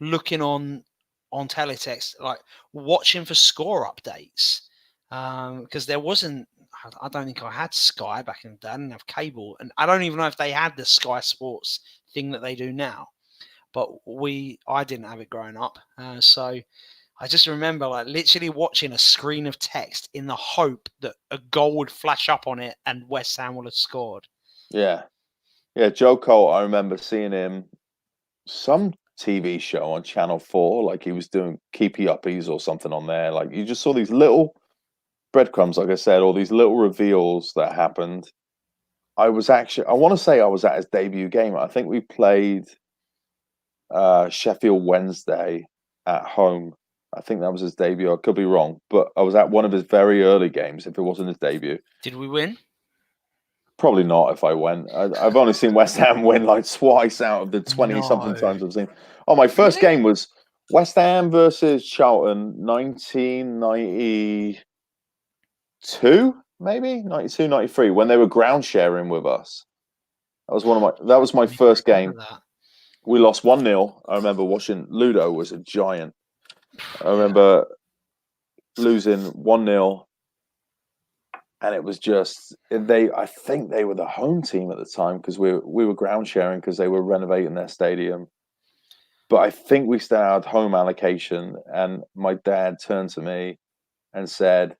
looking on teletext, like watching for score updates, because there wasn't. I don't think I had Sky back in the day. I didn't have cable, and I don't even know if they had the Sky Sports thing that they do now. But I didn't have it growing up, so I just remember like literally watching a screen of text in the hope that a goal would flash up on it and West Ham would have scored. Yeah. Joe Cole. I remember seeing him some TV show on Channel 4, like he was doing Keepy Uppies or something on there. Like you just saw these little breadcrumbs, like I said, all these little reveals that happened. I want to say I was at his debut game. I think we played Sheffield Wednesday at home. I think that was his debut. I could be wrong, but I was at one of his very early games, if it wasn't his debut. Did we win? Probably not if I went. I've only seen West Ham win like twice out of the 20-something times I've seen. Oh, my first game was West Ham versus Charlton, 1992, maybe 92, 93, when they were ground sharing with us. That was my first game. We lost 1-0. I remember watching. Ludo was a giant. I remember losing 1-0. And it was just I think they were the home team at the time because we were ground sharing because they were renovating their stadium. But I think we still had home allocation, and my dad turned to me and said,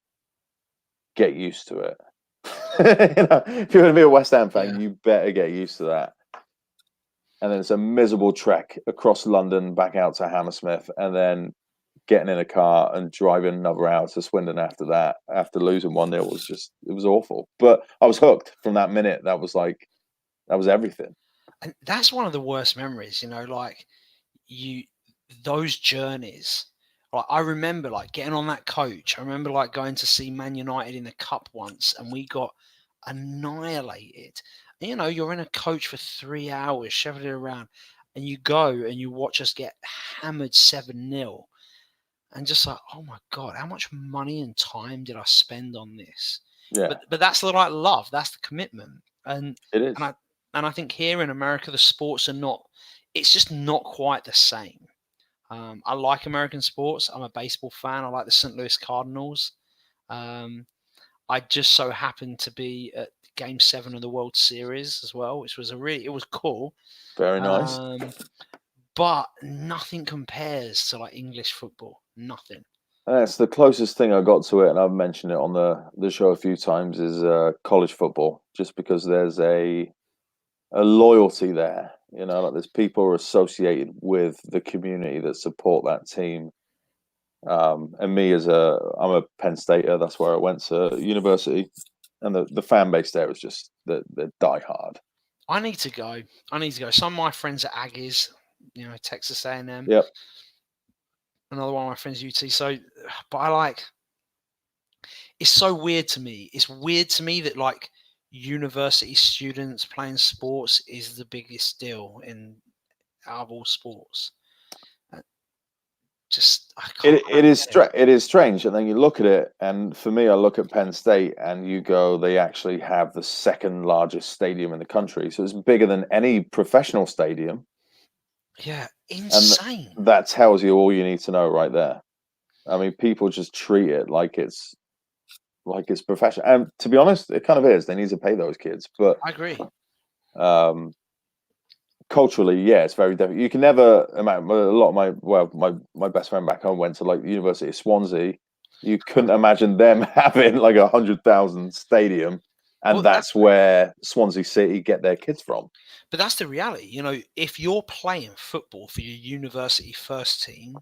"Get used to it." You know, if you're going to be a West Ham fan, you better get used to that. And then it's a miserable trek across London back out to Hammersmith, and then getting in a car and driving another hour to Swindon after that, after losing 1-0, it was awful. But I was hooked from that minute. That was everything. And that's one of the worst memories, you know, like those journeys. Like I remember like getting on that coach. I remember like going to see Man United in the cup once, and we got annihilated. And, you know, you're in a coach for 3 hours, shoving it around, and you go and you watch us get hammered 7-0. And just like, oh my God, how much money and time did I spend on this? Yeah. But that's the right love. That's the commitment. And it is. And I think here in America, the sports are not. It's just not quite the same. I like American sports. I'm a baseball fan. I like the St. Louis Cardinals. I just so happened to be at Game 7 of the World Series as well, which was it was cool. Very nice. But nothing compares to like English football. Nothing. That's the closest thing I got to it, and I've mentioned it on the show a few times, is college football, just because there's a loyalty there. You know, like there's people associated with the community that support that team. And me I'm a Penn Stater. That's where I went to university, and the fan base there is just the die hard. I need to go. Some of my friends are Aggies, you know, Texas A&M. Yep. Another one of my friends UT. So, but it's so weird to me. It's weird to me that like university students playing sports is the biggest deal out of all sports. It is strange, and then you look at it, and for me, I look at Penn State, and you go, they actually have the second largest stadium in the country, so it's bigger than any professional stadium. Yeah, insane. And that tells you all you need to know right there. I mean, people just treat it like it's professional. And to be honest, it kind of is. They need to pay those kids, but I agree. Culturally, yeah, it's very different. You can never imagine. A lot of my best friend back home went to like the University of Swansea. You couldn't imagine them having like 100,000 stadium, and Well, that's where Swansea City get their kids from. But that's the reality. You know, if you're playing football for your university first team,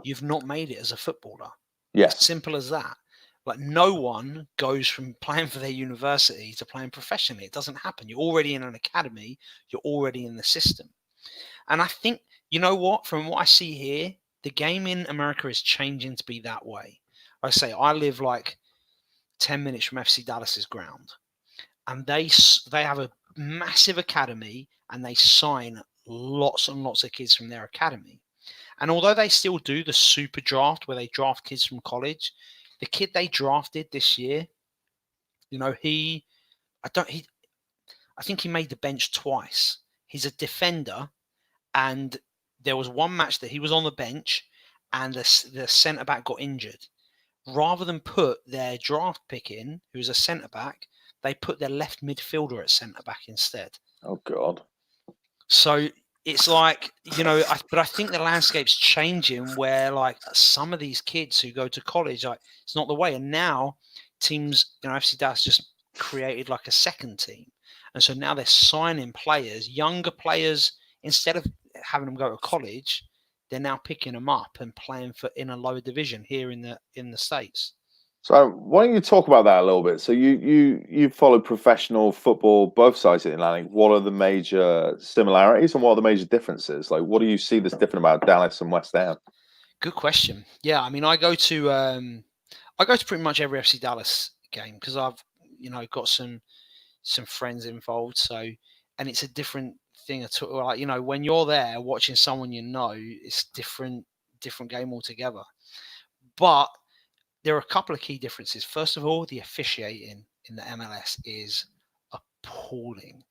you've not made it as a footballer. Yes. Simple as that. Like, no one goes from playing for their university to playing professionally. It doesn't happen. You're already in an academy. You're already in the system. And I think, you know what? From what I see here, the game in America is changing to be that way. Like I say, I live like 10 minutes from FC Dallas's ground. And they have a massive academy, and they sign lots and lots of kids from their academy. And although they still do the super draft where they draft kids from college, the kid they drafted this year, you know, I think he made the bench twice. He's a defender, and there was one match that he was on the bench, and the centre back got injured. Rather than put their draft pick in, who's a centre back, they put their left midfielder at centre back instead. Oh God. So it's like, you know, but I think the landscape's changing where like some of these kids who go to college, like it's not the way. And now teams, you know, FC Dallas just created like a second team. And so now they're signing players, younger players, instead of having them go to college, they're now picking them up and playing for in a lower division here in the States. So why don't you talk about that a little bit? So you followed professional football both sides of the Atlantic. What are the major similarities and what are the major differences? Like, what do you see that's different about Dallas and West Ham? Good question. Yeah, I mean, I go to pretty much every FC Dallas game because I've, you know, got some friends involved. So, and it's a different thing at all. Like, you know, when you're there watching someone you know, it's different game altogether. But there are a couple of key differences. First of all, the officiating in the MLS is appalling.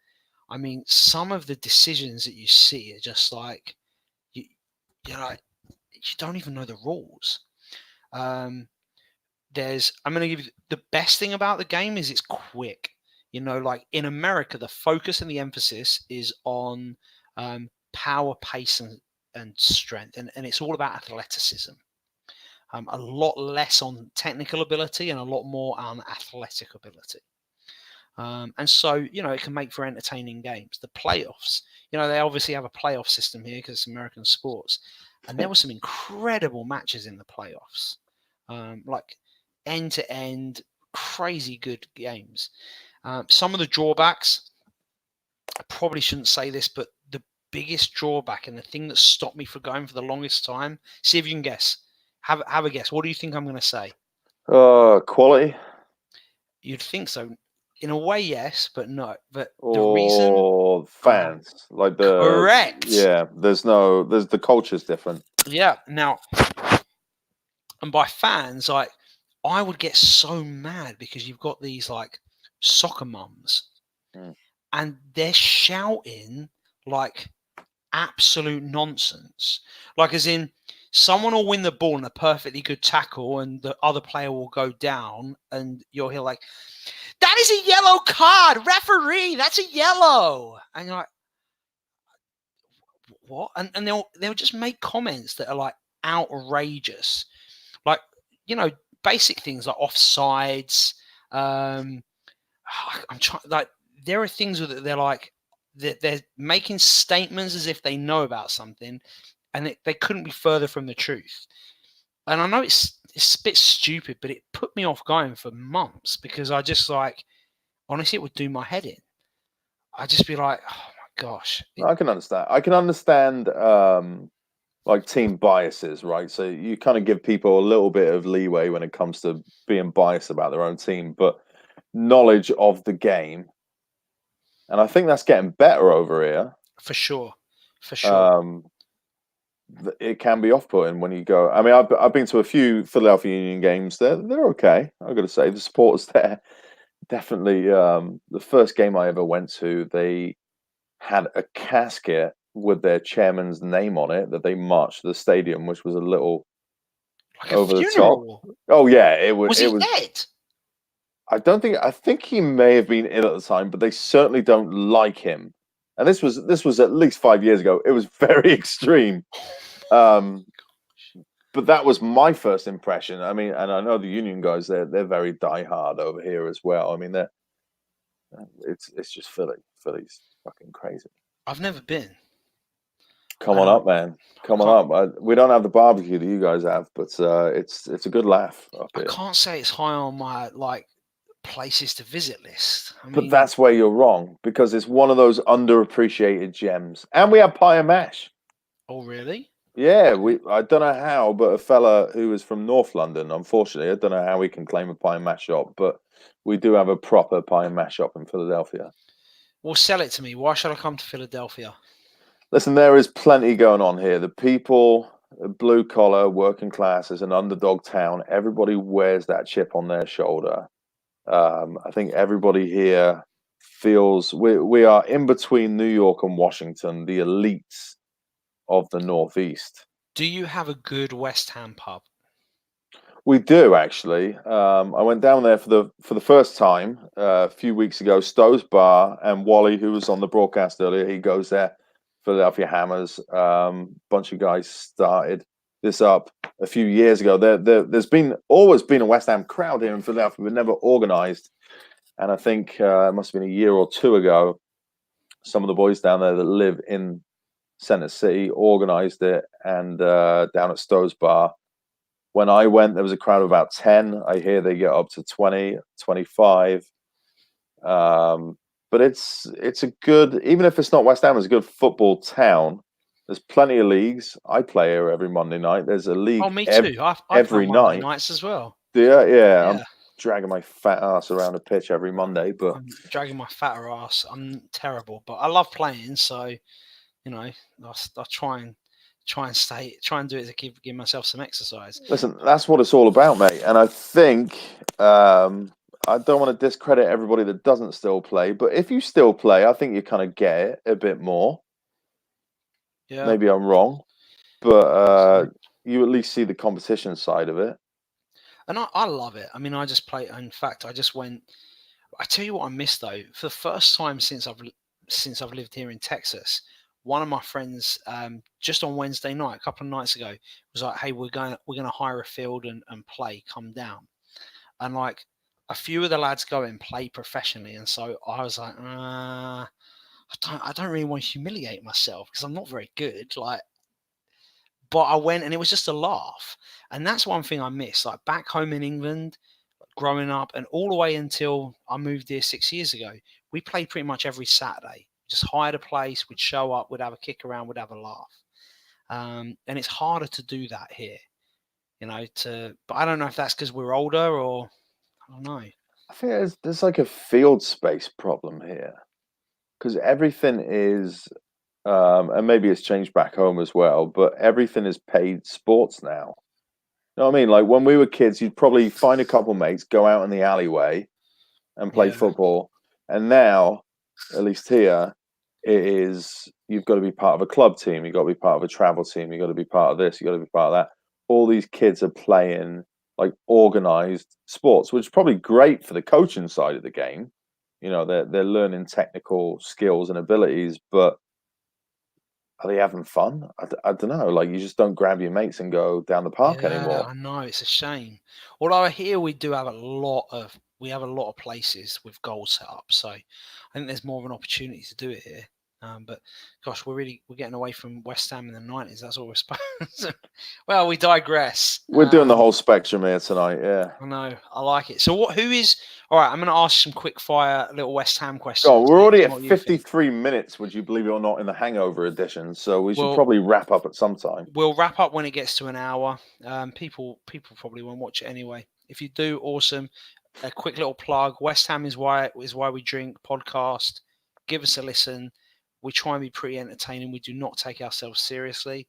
I mean, some of the decisions that you see are just like you know, you don't even know the rules. I'm going to give you the best thing about the game is it's quick. You know, like in America, the focus and the emphasis is on power, pace, and strength, and it's all about athleticism. A lot less on technical ability and a lot more on athletic ability. And so, you know, it can make for entertaining games. The playoffs, you know, they obviously have a playoff system here because it's American sports. And there were some incredible matches in the playoffs, like end-to-end, crazy good games. Some of the drawbacks, I probably shouldn't say this, but the biggest drawback and the thing that stopped me from going for the longest time, see if you can guess. Have a guess. What do you think I'm going to say? Quality. You'd think so. In a way, yes, but no. But the reason fans like the correct. Yeah, there's the culture's different. Yeah. Now, and by fans, like I would get so mad because you've got these like soccer mums, and they're shouting like absolute nonsense. Like as in someone will win the ball in a perfectly good tackle and the other player will go down and you'll hear like, that is a yellow card, referee, that's a yellow. And you're like, what? And they'll just make comments that are like outrageous. Like, you know, basic things like offsides. I'm trying, like, there are things that they're like, they're making statements as if they know about something, and they couldn't be further from the truth. And I know it's a bit stupid, but it put me off going for months because I just like, honestly, it would do my head in. I'd just be like, oh my gosh. I can understand. Like team biases, right? So you kind of give people a little bit of leeway when it comes to being biased about their own team, but knowledge of the game. And I think that's getting better over here. For sure. It can be off-putting when you go. I mean, I've been to a few Philadelphia Union games. They're okay. I've got to say, the supporters there definitely. The first game I ever went to, they had a casket with their chairman's name on it that they marched to the stadium, which was a little Like a over the top. funeral. Oh yeah, it was. Was It he was. dead? I think he may have been ill at the time, but they certainly don't like him. And this was at least 5 years ago. It was very extreme. But that was my first impression. I mean, and I know the Union guys, they're very diehard over here as well. I mean, it's just Philly. Philly's fucking crazy. I've never been. Come on up, man. Come on up. We don't have the barbecue that you guys have, but it's a good laugh up I here. can't say it's high on my places to visit list. I mean, But that's where you're wrong, because it's one of those underappreciated gems. And we have pie and mash. Oh, really? Yeah, I don't know how, but a fella who is from North London, unfortunately, I don't know how he can claim a pie and mash shop, but we do have a proper pie and mash shop in Philadelphia. Well, sell it to me. Why should I come to Philadelphia? Listen, there is plenty going on here. The people, blue collar, working class, is an underdog town. Everybody wears that chip on their shoulder. I think everybody here feels we are in between New York and Washington, the elites of the Northeast. Do you have a good West Ham pub? We do, actually. I went down there for the first time a few weeks ago. Stowe's Bar, and Wally, who was on the broadcast earlier, he goes there. Philadelphia Hammers. Bunch of guys started this up a few years ago. There's always been a West Ham crowd here in Philadelphia, but never organised. And I think it must have been a year or two ago, some of the boys down there that live in Center City organised it, and down at Stowe's Bar. When I went, there was a crowd of about 10. I hear they get up to 20, 25. But it's a good, even if it's not West Ham, it's a good football town. There's plenty of leagues. I play here every Monday night. There's a league. Oh, me too. I every play Monday night. nights as well. Yeah. I'm dragging my fat ass around a pitch every Monday, but I'm dragging my fatter ass. I'm terrible, but I love playing. So, you know, I try and do it to give myself some exercise. Listen, that's what it's all about, mate. And I think I don't want to discredit everybody that doesn't still play, but if you still play, I think you kind of get it a bit more. Yeah. Maybe I'm wrong, but you at least see the competition side of it. And I love it. I mean, I just play. In fact, I just went. I tell you what, I missed though. For the first time since I've lived here in Texas, one of my friends just on Wednesday night, a couple of nights ago, was like, "Hey, we're gonna hire a field and play. Come down." And like a few of the lads go and play professionally, and so I was like, I don't really want to humiliate myself because I'm not very good. Like, but I went and it was just a laugh, and that's one thing I miss. Like back home in England, growing up, and all the way until I moved here 6 years ago, we played pretty much every Saturday. Just hired a place, we'd show up, we'd have a kick around, we'd have a laugh, and it's harder to do that here. You know, but I don't know if that's because we're older or I don't know. I think there's like a field space problem here, because everything is, and maybe it's changed back home as well, but everything is paid sports now. You know what I mean? Like when we were kids, you'd probably find a couple mates, go out in the alleyway and play football. And now, at least here, it is, you've got to be part of a club team, you've got to be part of a travel team, you've got to be part of this, you've got to be part of that. All these kids are playing like organized sports, which is probably great for the coaching side of the game. You know, they're learning technical skills and abilities, but are they having fun? I don't know. Like, you just don't grab your mates and go down the park anymore. I know, it's a shame. Although here we do have a lot of places with goals set up, so I think there's more of an opportunity to do it here. But gosh, we're getting away from West Ham in the 90s. That's all we're supposed to. Well, we digress. We're doing the whole spectrum here tonight. Yeah, I know. I like it. So all right, I'm going to ask some quick fire little West Ham questions. Oh, we're already at 53 minutes, would you believe it or not, in the Hangover edition. So we should probably wrap up at some time. We'll wrap up when it gets to an hour. People probably won't watch it anyway. If you do, awesome. A quick little plug. West Ham is why we drink podcast. Give us a listen. We try and be pretty entertaining. We do not take ourselves seriously.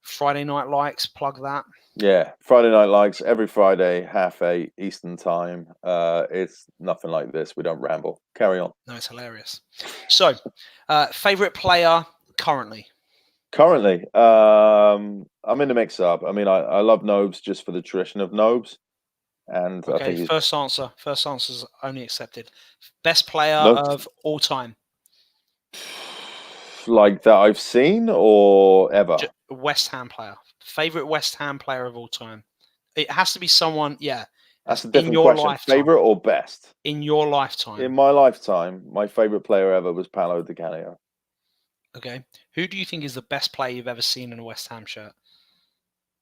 Friday Night Likes, plug that. Yeah, Friday Night Likes, every Friday, 8:30 Eastern time. It's nothing like this. We don't ramble. Carry on. No, it's hilarious. So, favourite player currently? Currently, I'm in the mix-up. I mean, I love Nobes just for the tradition of Nobes, and I Okay, think he's first answer. First answer's only accepted. Best player Nobes of all time. like that I've seen or ever. West Ham player. Favorite West Ham player of all time. It has to be someone, yeah. That's a in different your question. lifetime. Favorite or best? In your lifetime. In my lifetime, my favorite player ever was Paolo Di Canio. Okay. Who do you think is the best player you've ever seen in a West Ham shirt?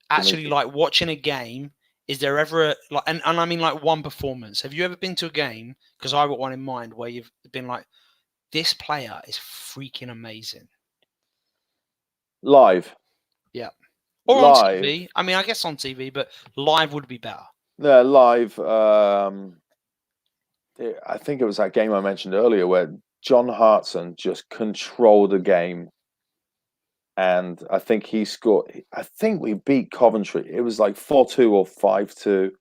Actually, like watching a game, is there ever like, and I mean like one performance? Have you ever been to a game? Because I got one in mind where you've been like, this player is freaking amazing. Live. Yeah. Or live. on TV. I mean, I guess on TV, but live would be better. Yeah, live. I think it was that game I mentioned earlier where John Hartson just controlled the game. And I think he scored. I think we beat Coventry. It was like 4-2 or 5-2.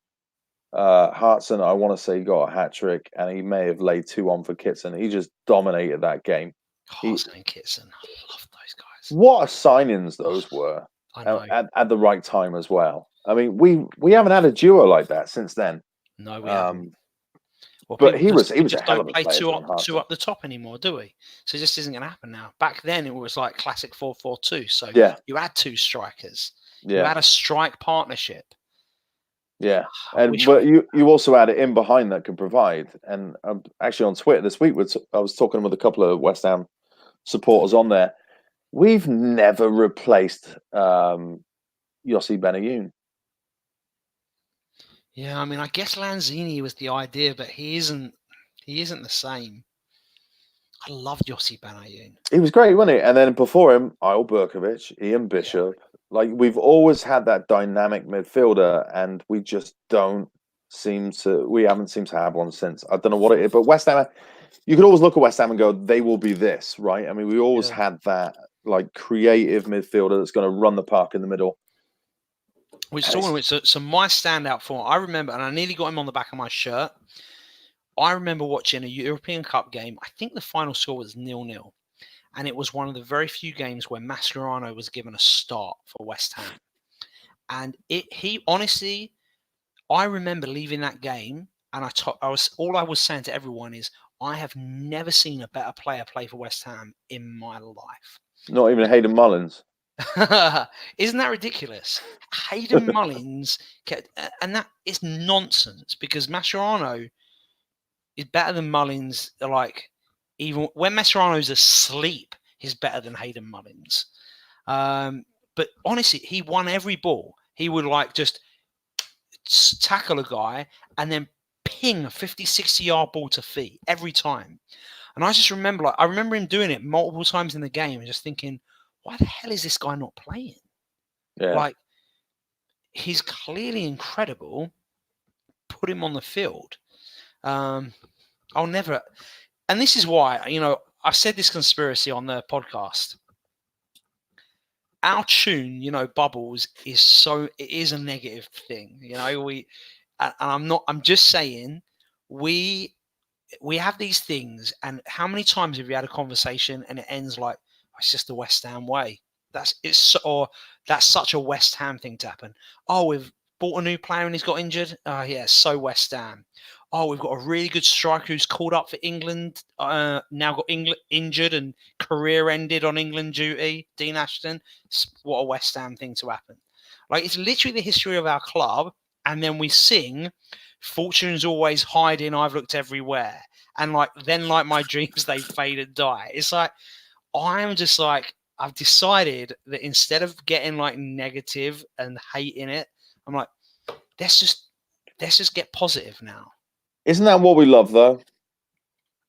Hartson, I want to say, got a hat trick, and he may have laid 2-1 for Kitson. He just dominated that game. Hartson and Kitson, I love those guys. What a signings those were! I know. At the right time as well. I mean, we haven't had a duo like that since then. No, we haven't. Well, but he was we a hell of a play player. two up the top anymore, do we? So it just isn't going to happen now. Back then, it was like classic 4-4-2. So yeah, you had two strikers. Yeah, you had a strike partnership. Yeah, but you also had it in behind that could provide. And actually on Twitter this week, I was talking with a couple of West Ham supporters on there. We've never replaced Yossi Benayoun. Yeah, I mean, I guess Lanzini was the idea, but he isn't the same. I loved Yossi Benayoun. He was great, wasn't he? And then before him, Isle Berkovic, Ian Bishop. Yeah. Like, we've always had that dynamic midfielder, and we just haven't seemed to have one since. I don't know what it is, but West Ham, you could always look at West Ham and go, they will be this, right? I mean, we always had that, like, creative midfielder that's going to run the park in the middle. So my standout form, I remember, and I nearly got him on the back of my shirt. I remember watching a European Cup game. I think the final score was 0-0. And it was one of the very few games where Mascherano was given a start for West Ham. And he honestly, I remember leaving that game, and all I was saying to everyone is, I have never seen a better player play for West Ham in my life. Not even Hayden Mullins. Isn't that ridiculous? Hayden Mullins, and that is nonsense because Mascherano is better than Mullins. Like, even when Mascherano's asleep, he's better than Hayden Mullins. But honestly, he won every ball. He would like just tackle a guy and then ping a 50, 60-yard ball to feet every time. And I just remember, I remember him doing it multiple times in the game and just thinking, why the hell is this guy not playing? Yeah. Like, he's clearly incredible. Put him on the field. I'll never... And this is why, I've said this conspiracy on the podcast. Our tune, Bubbles, it is a negative thing. I'm just saying, we have these things, and how many times have you had a conversation and it ends like, it's just the West Ham way. That's such a West Ham thing to happen. Oh, we've bought a new player and he's got injured. Oh yeah, so West Ham. Oh, we've got a really good striker who's called up for England. Now got injured and career ended on England duty. Dean Ashton. What a West Ham thing to happen. Like, it's literally the history of our club, and then we sing, "Fortune's always hiding. I've looked everywhere," and like my dreams they fade and die. It's like, I'm just like, I've decided that instead of getting like negative and hating it, I'm like, let's just get positive now. Isn't that what we love, though?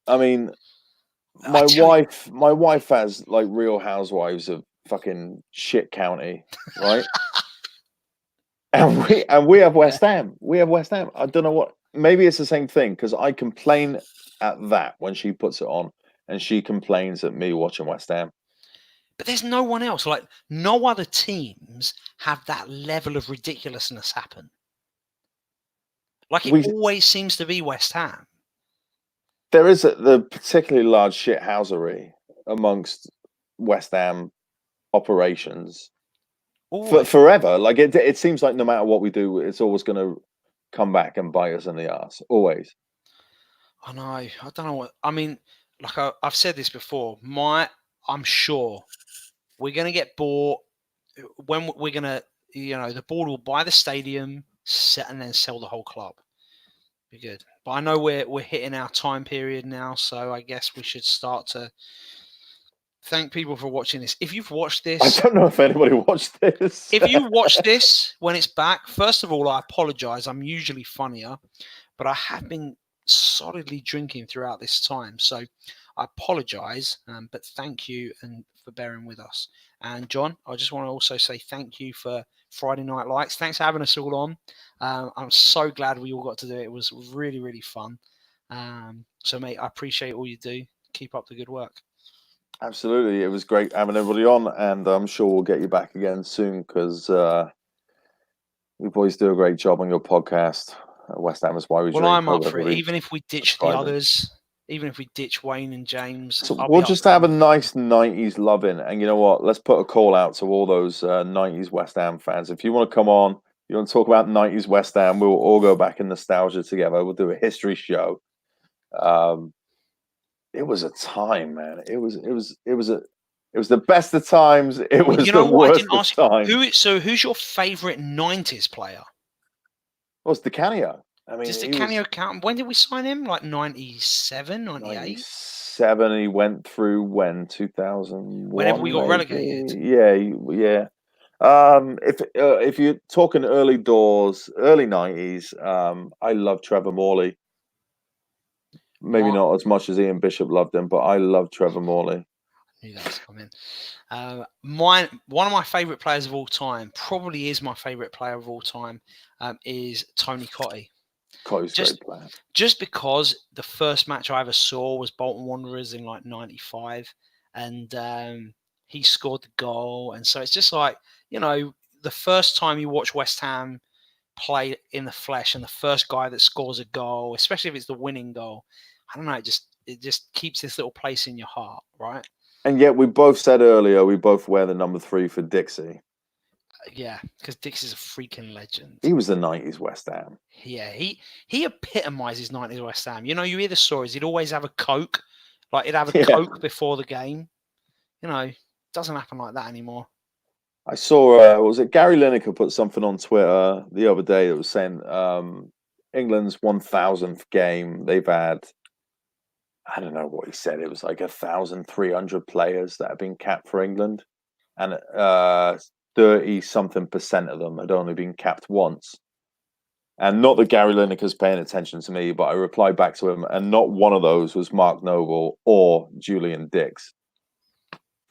I mean, my wife has like Real Housewives of fucking shit county, right? and we have West Ham. We have West Ham. I don't know what. Maybe it's the same thing because I complain at that when she puts it on, and she complains at me watching West Ham. But there's no one else. Like, no other teams have that level of ridiculousness happen. Like, it always seems to be West Ham. There is the particularly large shithousery amongst West Ham operations Always. forever. Like it seems like no matter what we do, it's always going to come back and bite us in the ass. Always. I know. I don't know what I mean. Like I've said this before. I'm sure we're going to get bought when we're going to. The board will buy the stadium, and then sell the whole club. Be good. But I know we're hitting our time period now, so I guess we should start to thank people for watching this. If you've watched this, I don't know if anybody watched this. if you watch this when it's back, first of all, I apologize. I'm usually funnier, but I have been solidly drinking throughout this time, so I apologize. But thank you and for bearing with us. And John, I just want to also say thank you for Friday Night Lights. Thanks for having us all on. I'm so glad we all got to do it. It was really, really fun. So, mate, I appreciate all you do. Keep up the good work. Absolutely. It was great having everybody on, and I'm sure we'll get you back again soon because you boys do a great job on your podcast. West Ham is why we Well, drink. I'm up for it. Even if we ditch the others, even if we ditch Wayne and James, so we'll just have a nice 90s loving. And you know what? Let's put a call out to all those 90s West Ham fans. If you want to come on, you want to talk about 90s West Ham, we'll all go back in nostalgia together. We'll do a history show. It was a time, man. It was the best of times. It was the worst of times. Who's your favorite 90s player? Well, it's Di Canio. I mean, does Di Canio count? When did we sign him? Like 97, 98? 97. He went through 2001. Whenever we got relegated. Yeah. If you're talking early doors, early 90s, I love Trevor Morley. Maybe not as much as Ian Bishop loved him, but I love Trevor Morley. I knew that was coming. One of my favourite players of all time, probably is my favourite player of all time, is Tony Cottee. Cottie's a great player. Just because the first match I ever saw was Bolton Wanderers in like 95, and he scored the goal. And so it's just like, the first time you watch West Ham play in the flesh and the first guy that scores a goal, especially if it's the winning goal, I don't know, it just keeps this little place in your heart, right? And yet we both said earlier we both wear the number 3 for Dixie. Yeah, because Dixie's a freaking legend. He was the 90s West Ham. Yeah, he epitomizes 90s West Ham. You hear the stories. He'd always have a Coke. Like, he'd have a Coke before the game. It doesn't happen like that anymore. I saw, was it Gary Lineker put something on Twitter the other day that was saying England's 1000th game, they've had, I don't know what he said, it was like 1,300 players that have been capped for England, and 30-something% of them had only been capped once. And not that Gary Lineker's paying attention to me, but I replied back to him, and not one of those was Mark Noble or Julian Dix.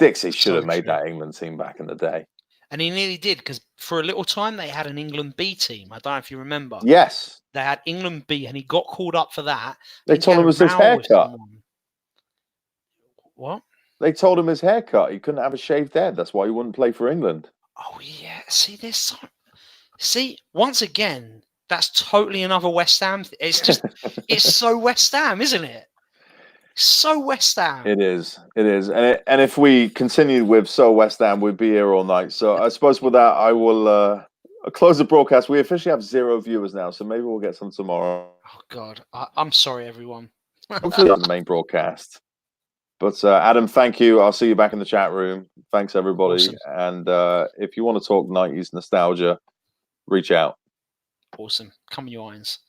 Dixie should have made that England team back in the day. And he nearly did, because for a little time they had an England B team. I don't know if you remember. Yes. They had England B, and he got called up for that. They told him it was his haircut. What? They told him his haircut. He couldn't have a shaved head. That's why he wouldn't play for England. Oh, yeah. See, once again, that's totally another West Ham. It's just, it's so West Ham, isn't it? So West Ham. It is. And if we continued with So West Ham, we'd be here all night. So I suppose with that, I will close the broadcast. We officially have 0 viewers now, so maybe we'll get some tomorrow. Oh, God. I'm sorry, everyone. Hopefully on the main broadcast. But Adam, thank you. I'll see you back in the chat room. Thanks, everybody. Awesome. And if you want to talk 90s nostalgia, reach out. Awesome. Come on, you irons.